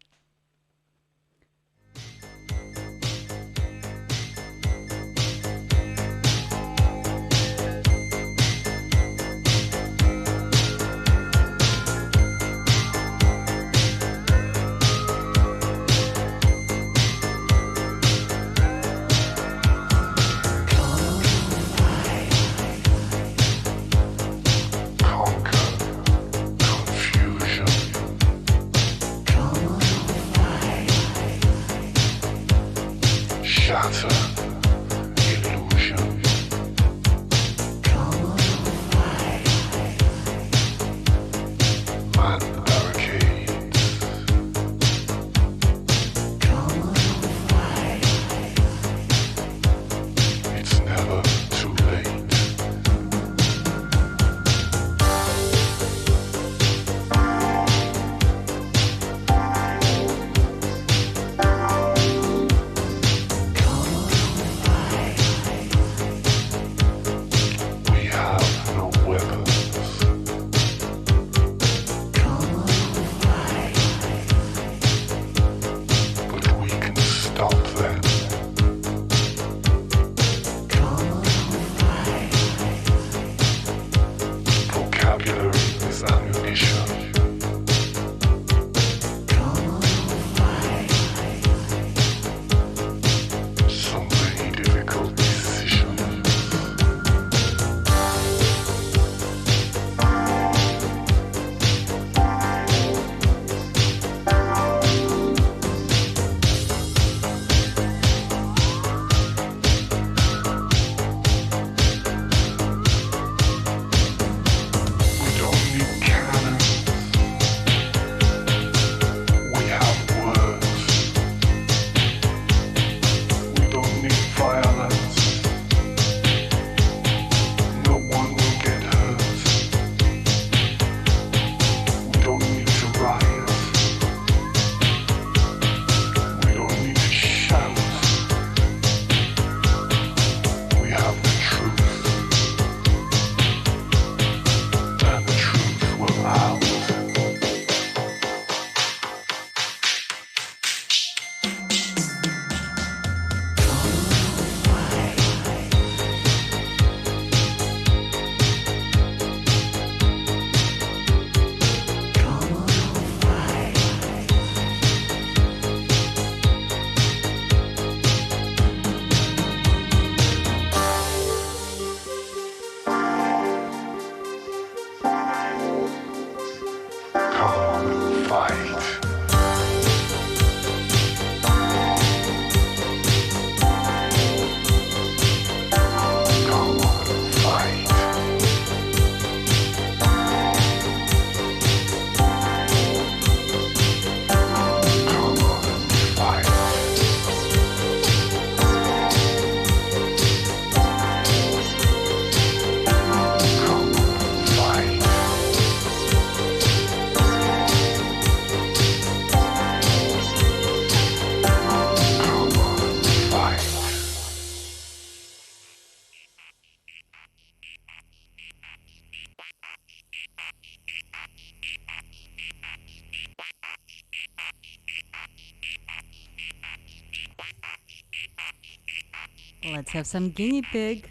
Let's have some guinea pig.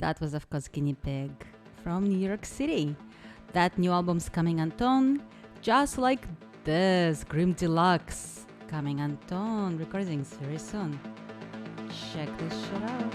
that was of course Guinea Pig from New York City. That new album's coming on TONN, just like this, Grim Deluxe, coming on TONN Recordings very soon. Check this shit out.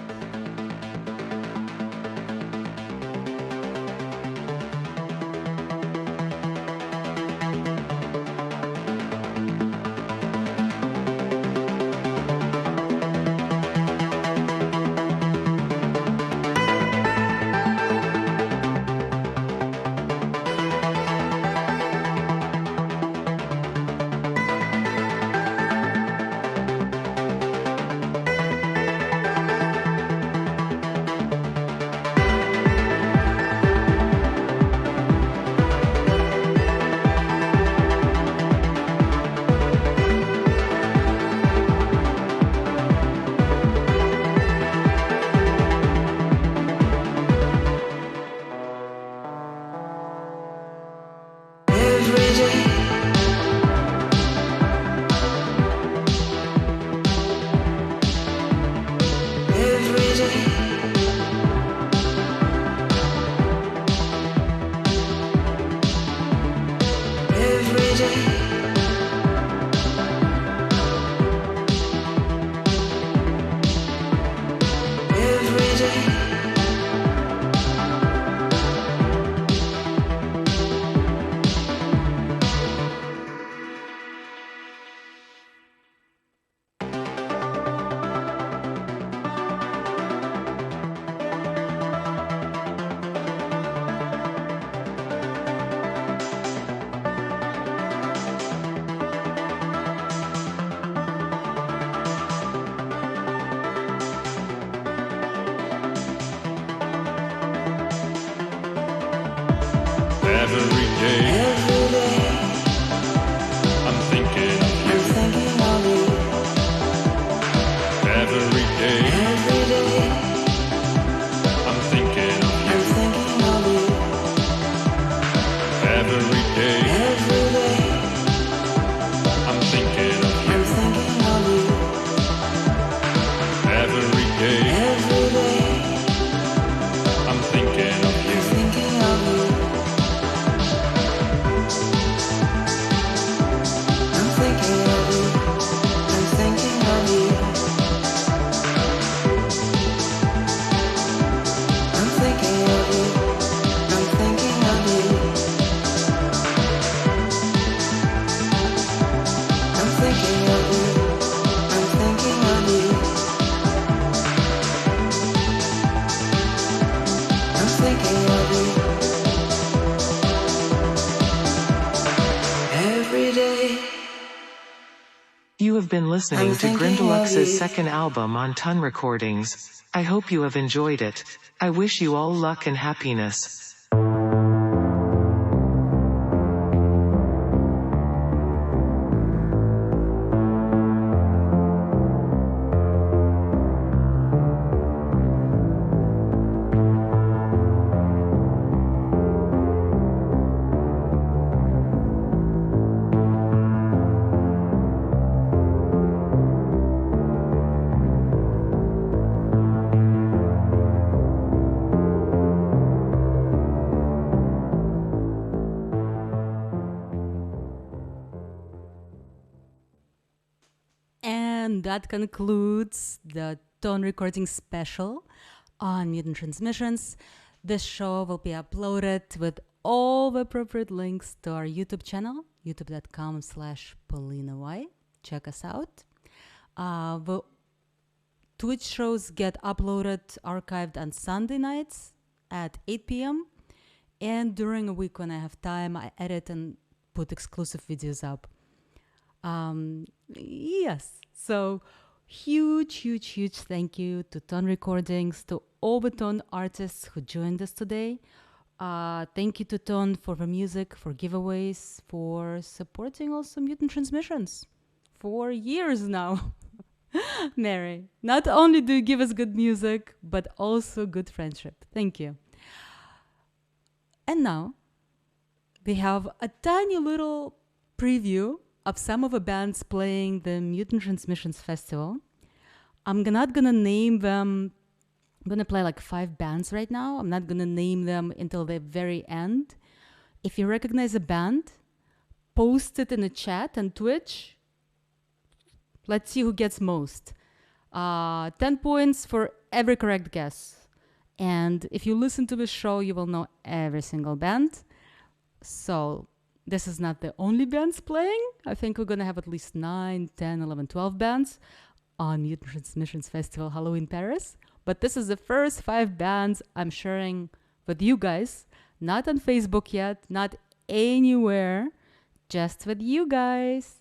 You have been listening to Grindelux's second album on TONN Recordings. I hope you have enjoyed it. I wish you all luck and happiness. That concludes the TONN Recordings special on Mutant Transmissions. This show will be uploaded with all the appropriate links to our YouTube channel, youtube.com/PaulinaY. Check us out. The Twitch shows get uploaded, archived on Sunday nights at 8 p.m. And during a week when I have time, I edit and put exclusive videos up. Yes. So huge thank you to TONN Recordings, to all the TONN artists who joined us today. Thank you to TONN for the music, for giveaways, for supporting also Mutant Transmissions for years now. Mary, not only do you give us good music, but also good friendship. Thank you. And now we have a tiny little preview of some of the bands playing the Mutant Transmissions Festival. I'm not gonna name them I'm gonna play like 5 bands right now. I'm not gonna name them until the very end. If you recognize a band, post it in the chat and Twitch. Let's see who gets most. 10 points for every correct guess. And if you listen to the show, you will know every single band. So this is not the only bands playing. I think we're going to have at least 9, 10, 11, 12 bands on Mutant Transmissions Festival Halloween Paris. But this is the first 5 bands I'm sharing with you guys. Not on Facebook yet, not anywhere, just with you guys.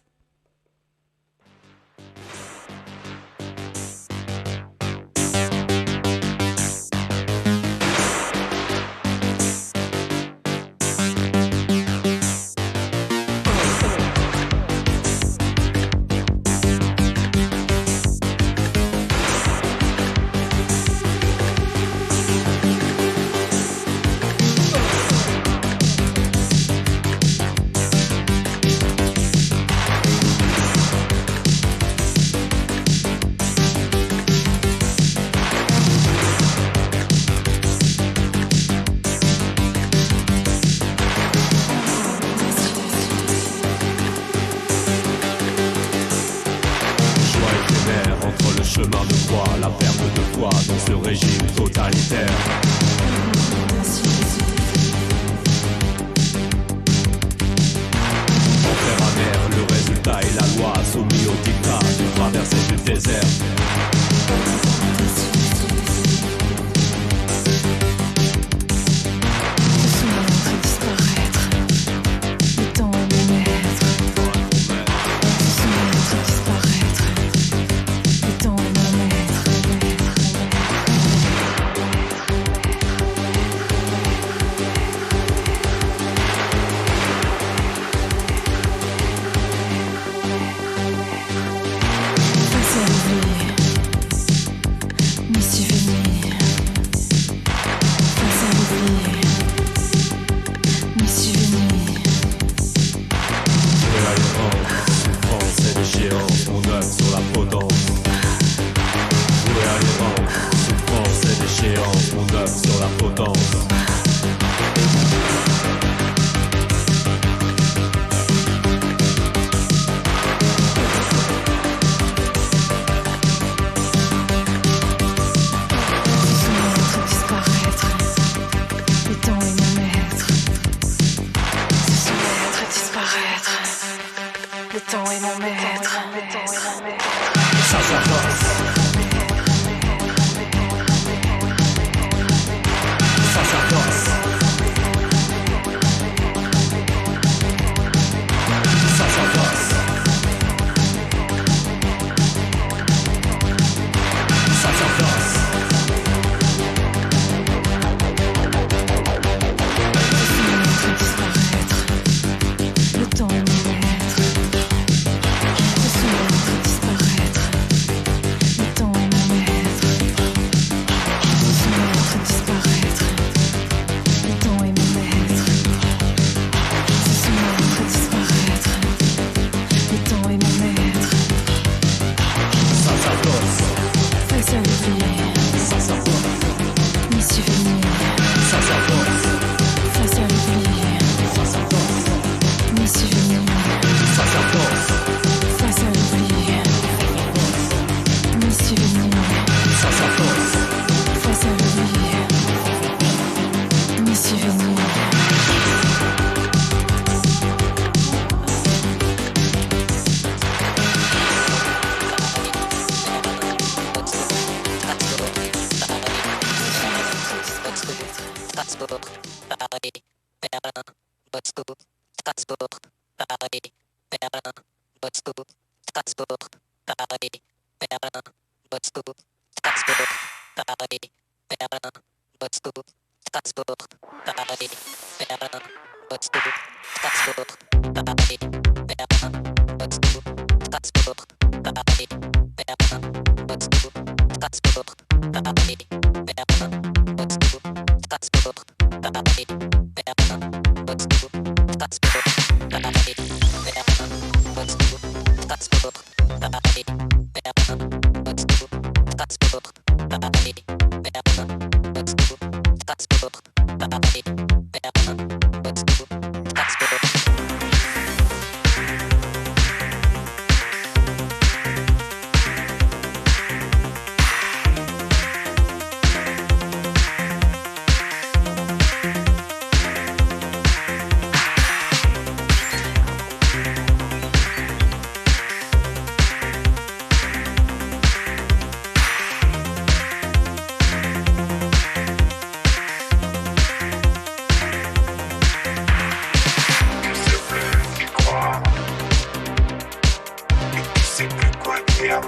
dire.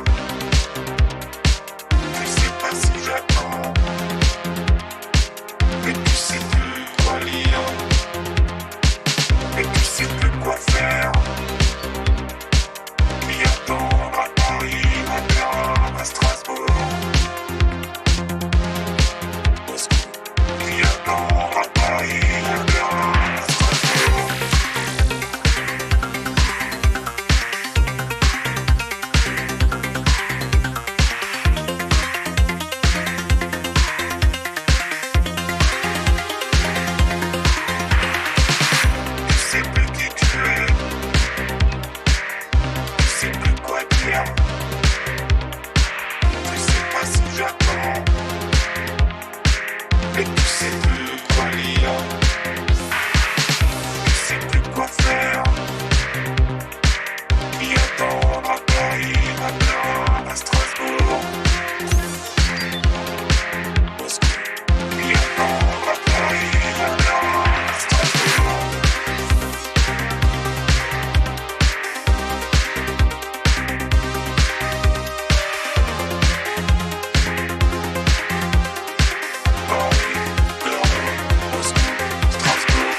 Tu sais pas si j'attends, mais tu sais plus quoi lire, mais tu sais plus quoi faire. Qui attendre à Paris, à Berlin, à Strasbourg, Moscou. Qui attendre à Paris, à Berlin, à Strasbourg. Tu sais plus qui tu es, tu sais plus quoi dire, tu sais pas si j'attends, mais tu sais plus quoi lire, tu sais plus quoi faire. Qui attendre à Paris, à Berlin, à Strasbourg, Moscou. Qui attendre à Paris, à Berlin, à Strasbourg. Paris, Berlin, Moscou, Strasbourg.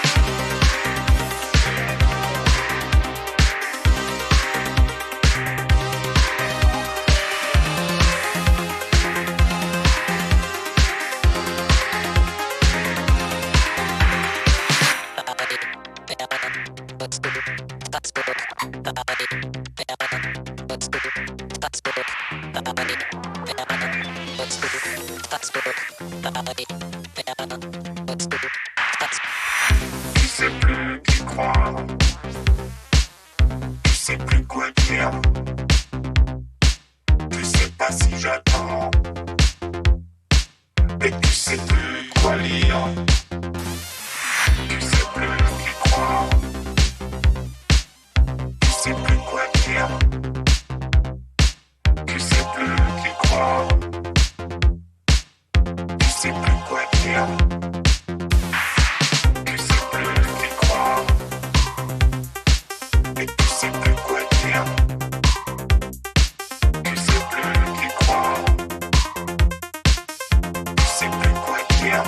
Tu sais plus qui croire, tu sais plus quoi dire, tu sais pas si j'attends, mais tu sais plus quoi lire, tu sais plus qui croire, tu sais plus quoi dire, tu sais plus qui croire, tu sais plus quoi dire. Tu sais plus qui croire, et tu sais plus quoi dire. Tu sais plus qui croire, tu sais plus quoi dire.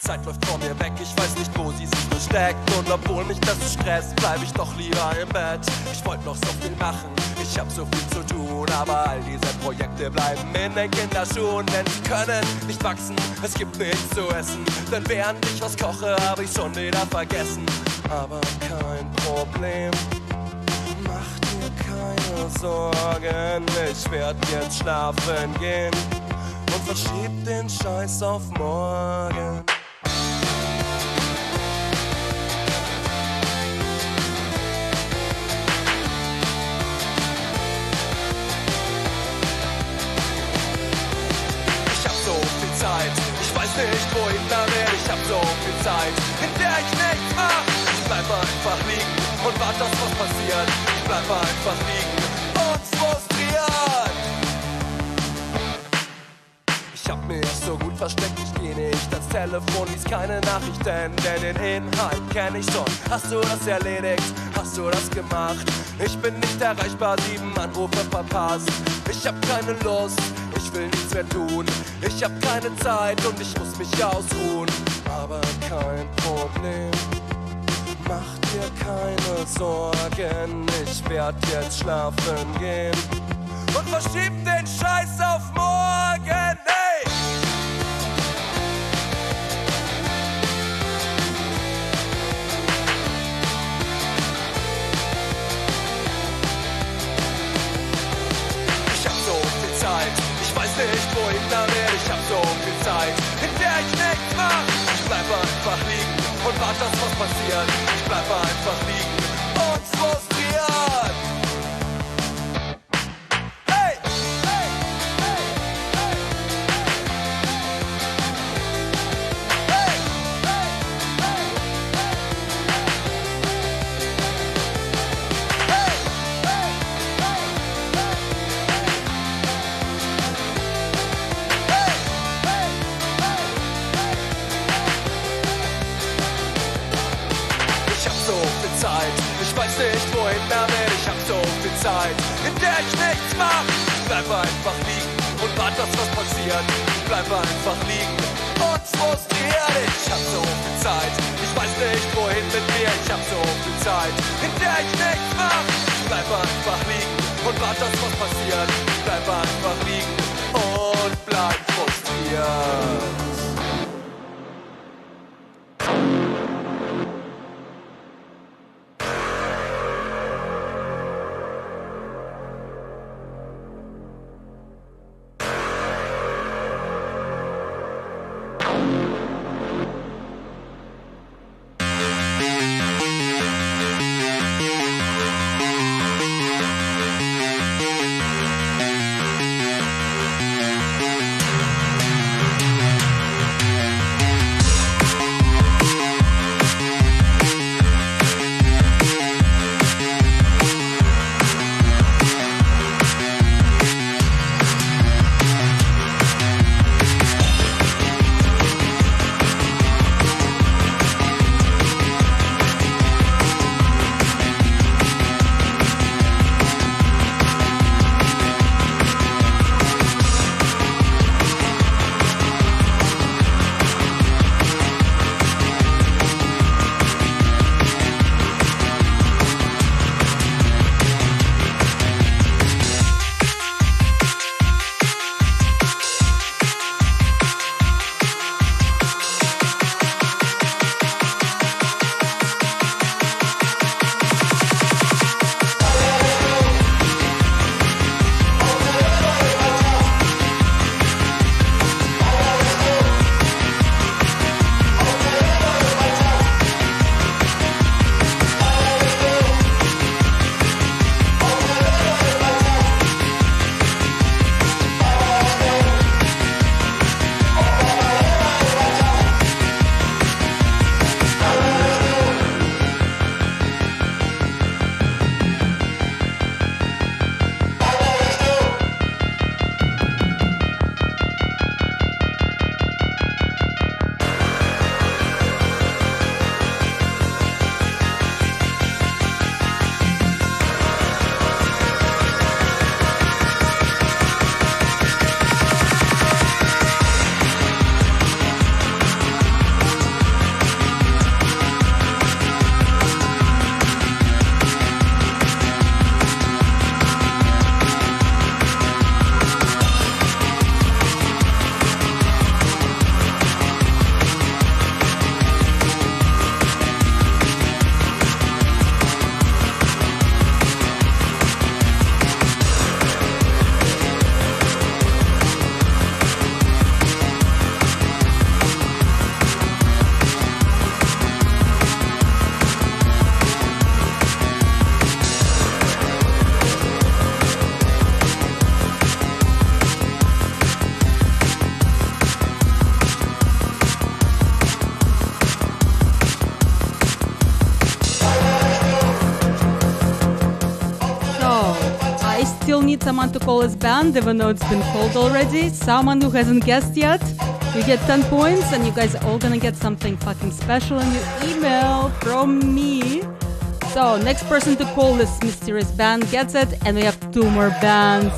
Zeit läuft vor mir weg, ich weiß nicht, wo sie sich versteckt. Und obwohl mich das so stresst, bleib ich doch lieber im Bett. Ich wollte noch so viel machen, ich hab so viel zu tun. Aber all diese Projekte bleiben in den Kinderschuhen. Denn sie können nicht wachsen, es gibt nichts zu essen. Denn während ich was koche, hab ich schon wieder vergessen. Aber kein Problem, mach dir keine Sorgen. Ich werd jetzt schlafen gehen und verschieb den Scheiß auf morgen. Ich weiß nicht, wohin damit, ich hab so viel Zeit, in der ich nichts mach. Ich bleib einfach liegen und warte, dass was passiert. Ich bleib einfach liegen und frustriert. Ich hab mich so gut versteckt, ich geh nicht ans Telefon, lies keine Nachrichten, denn den Inhalt kenn ich schon. Hast du das erledigt? Hast du das gemacht? Ich bin nicht erreichbar, 7 Anrufe verpasst. Ich hab keine Lust, ich will nichts mehr tun. Ich hab keine Zeit und ich muss mich ausruhen. Aber kein Problem, mach dir keine Sorgen. Ich werd jetzt schlafen gehen und verschieb den Scheiß auf morgen, ey! Ich hab so viel Zeit, ich weiß nicht wohin damit. Ich hab so viel Zeit, in der ich nichts mach. Ich bleib einfach liegen und warte, dass was passiert. Ich bleib einfach liegen und frustriert. Hey! Hey! Hey! Hey! Hey! Hey! Hey! Hey! Ich hab so viel Zeit, ich weiß nicht wohin damit. Ich hab so viel Zeit, in der ich nichts mach. Ich bleib einfach liegen und warte, dass was passiert. Ich bleib einfach liegen und frustriert. Ich hab so viel Zeit, ich weiß nicht wohin mit mir. Ich hab so viel Zeit, in der ich nichts mach. Ich bleib einfach liegen und warte, dass was passiert. Ich bleib einfach liegen und bleib frustriert. still need someone to call his band, even though it's been called already. Someone who hasn't guessed yet. You get 10 points, and you guys are all gonna get something fucking special in your email from me. So, next person to call this mysterious band gets it, and we have 2 more bands.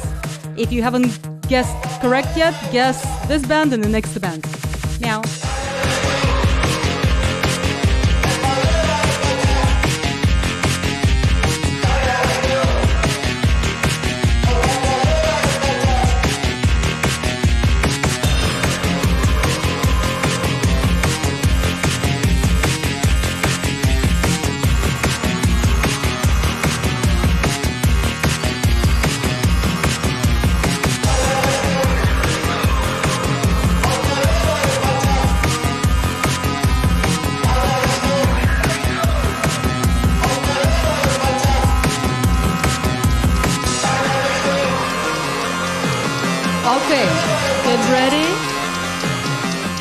If you haven't guessed correct yet, guess this band and the next band. Meow. Okay,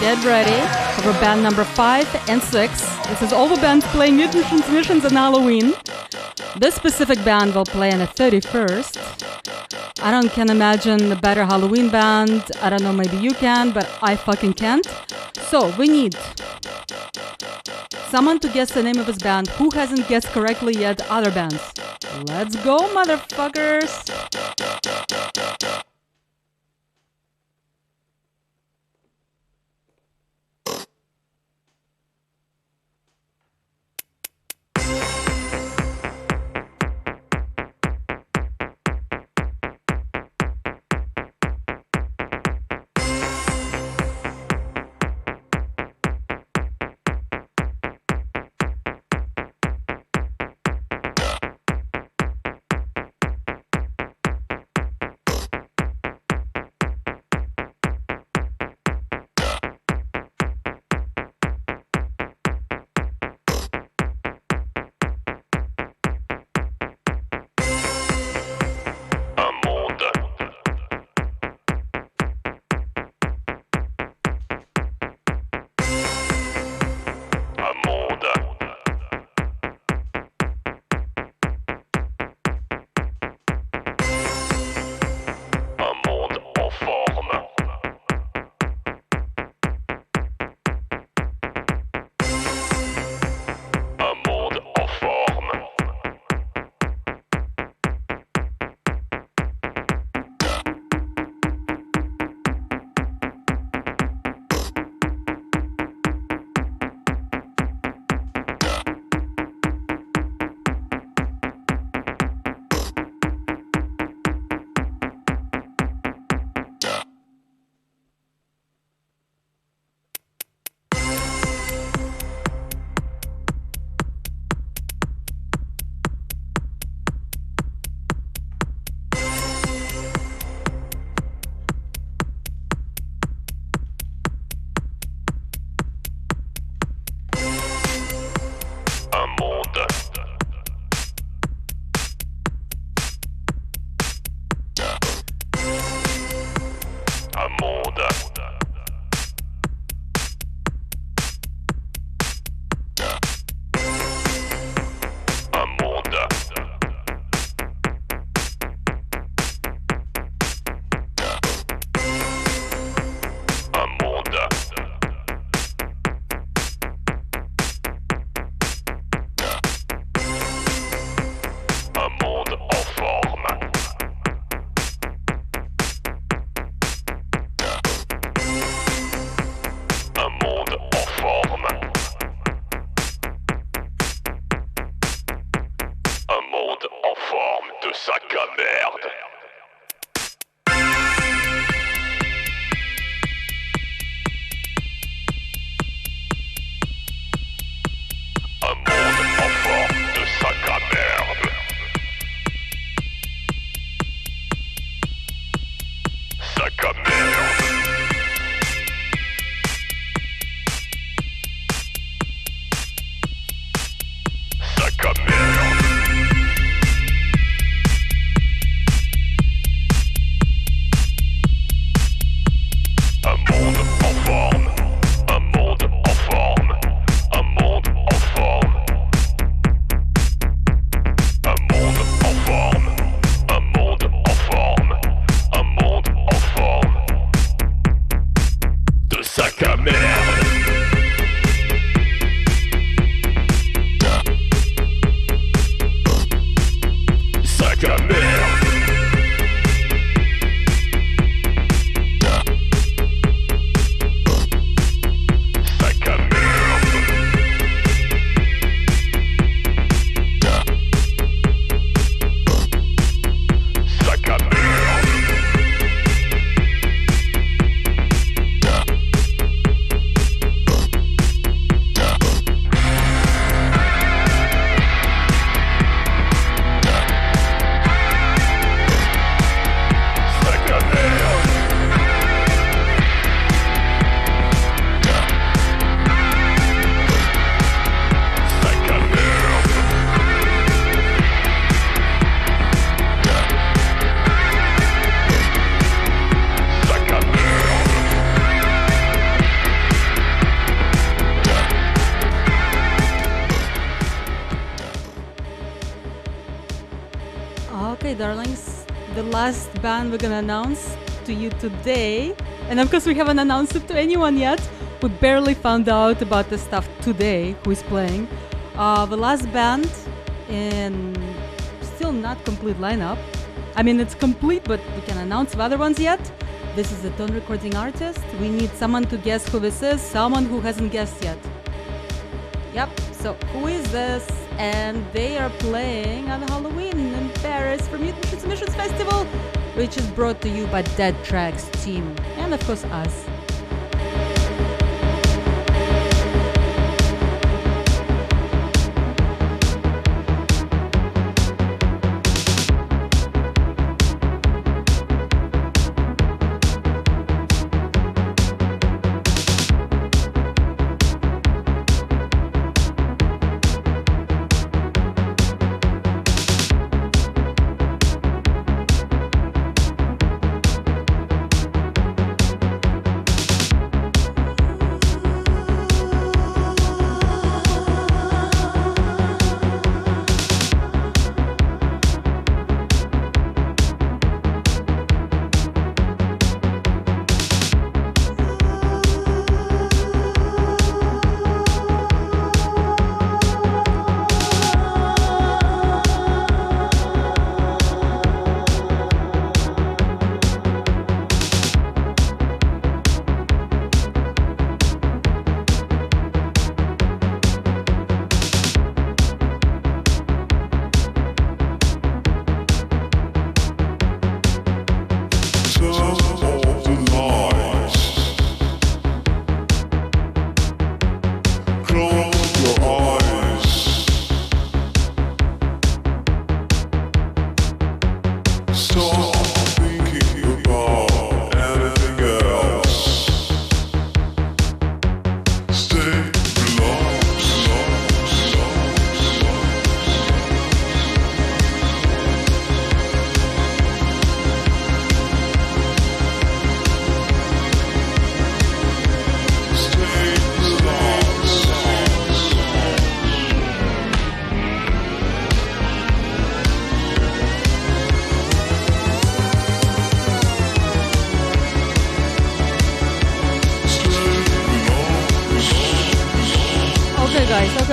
get ready for band number 5 and 6. This is all the bands playing Mutant Transmissions on Halloween. This specific band will play on the 31st. I can't imagine a better Halloween band. I don't know, maybe you can, but I fucking can't. So we need someone to guess the name of his band who hasn't guessed correctly yet other bands. Let's go, motherfuckers! Okay, darlings, the last band we're gonna announce to you today, and of course we haven't announced it to anyone yet. We barely found out about the stuff today, who is playing. The last band in still not complete lineup. I mean, it's complete, but we can announce the other ones yet. This is a TONN Recording artist. We need someone to guess who this is, someone who hasn't guessed yet. Yep, so who is this? And they are playing on Halloween in Paris for Mutant Transmissions Festival, which is brought to you by Dead Tracks team, and of course us.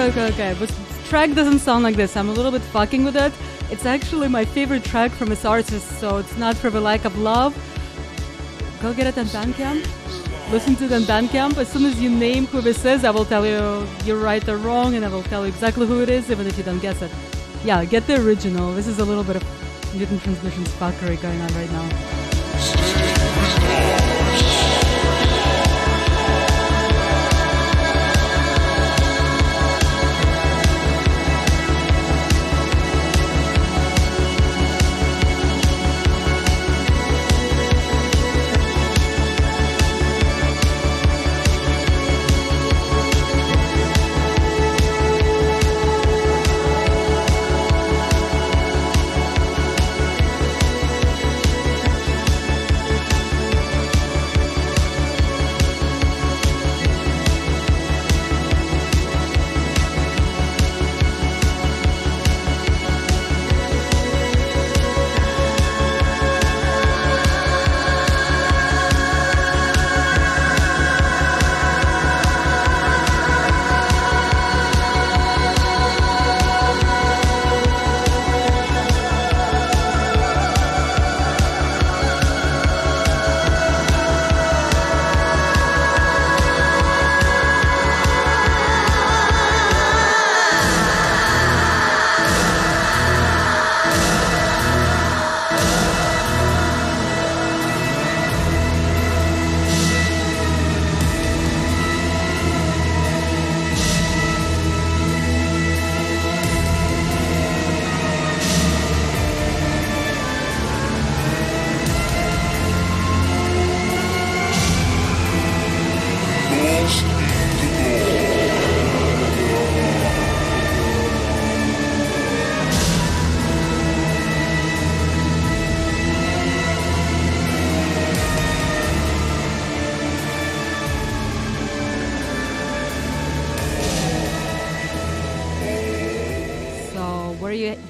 Okay, but the track doesn't sound like this. I'm a little bit fucking with it. It's actually my favorite track from this artist, so it's not for the lack of love. Go get it on Bandcamp. Listen to it on Bandcamp. As soon as you name who this is, I will tell you you're right or wrong, and I will tell you exactly who it is, even if you don't guess it. Yeah, get the original. This is a little bit of Mutant Transmissions fuckery going on right now.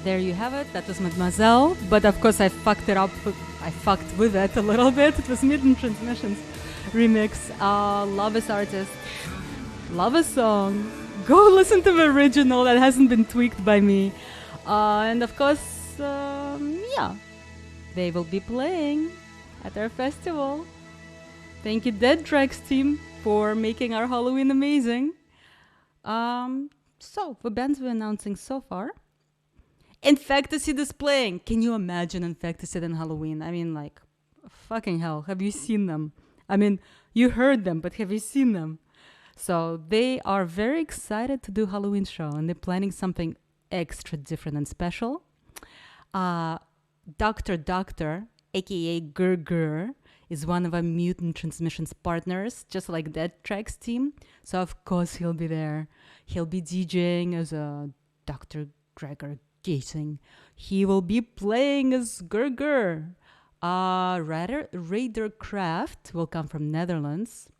there you have it. That was Mademoiselle, but of course I fucked it up. I fucked with it a little bit. It was Mutant Transmissions remix. Love this artist. Love a song. Go listen to the original that hasn't been tweaked by me. And of course, yeah, they will be playing at our festival. Thank you, Dead Tracks team, for making our Halloween amazing. So, the bands we're announcing so far. Infecticid is playing. Can you imagine Infecticid on Halloween? I mean, like, fucking hell. Have you seen them? I mean, you heard them, but have you seen them? So, they are very excited to do Halloween show, and they're planning something extra different and special. Dr. aka Gur, is one of our Mutant Transmissions partners, just like Dead Tracks team. So, of course, he'll be there. He'll be DJing as a Dr. Gregor Gating. He will be playing as Gur. Raider Craft will come from Netherlands.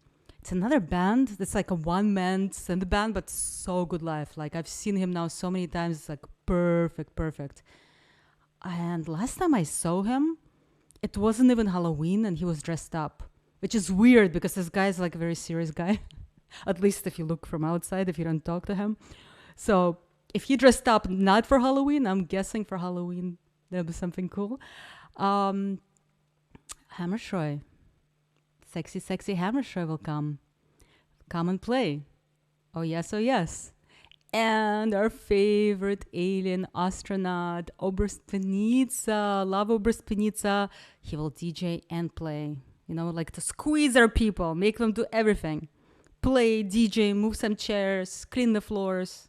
It's another band. It's like a one-man synth band, but so good live. Like, I've seen him now so many times. It's like perfect. And last time I saw him, it wasn't even Halloween and he was dressed up, which is weird because this guy's like a very serious guy. At least if you look from outside, if you don't talk to him. So if he dressed up not for Halloween, I'm guessing for Halloween, there'll be something cool. Hammershoy. Sexy Hammershoy will come and play. Oh yes. And our favorite alien astronaut, Oberspinitza, love Oberspinitza. He will DJ and play. You know, like to squeeze our people, make them do everything. Play, DJ, move some chairs, clean the floors.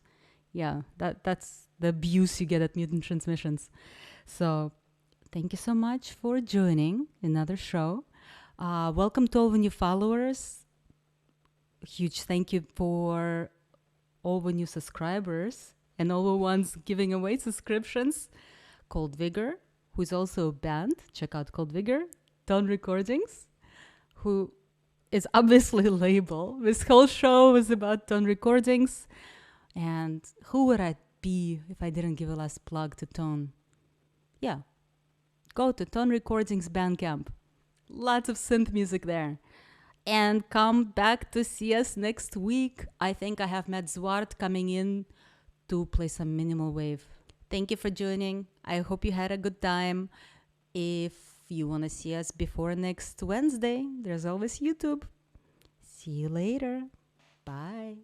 Yeah, that's the abuse you get at Mutant Transmissions. So, thank you so much for joining another show. Welcome to all the new followers. Huge thank you for all the new subscribers and all the ones giving away subscriptions. Cold Vigor, who's also a band. Check out Cold Vigor. TONN Recordings, who is obviously a label. This whole show is about TONN Recordings. And who would I be if I didn't give a last plug to TONN? Yeah. Go to TONN Recordings Bandcamp. Lots of synth music there. And come back to see us next week. I think I have Matt Zwart coming in to play some minimal wave. Thank you for joining. I hope you had a good time. If you want to see us before next Wednesday, there's always YouTube. See you later. Bye.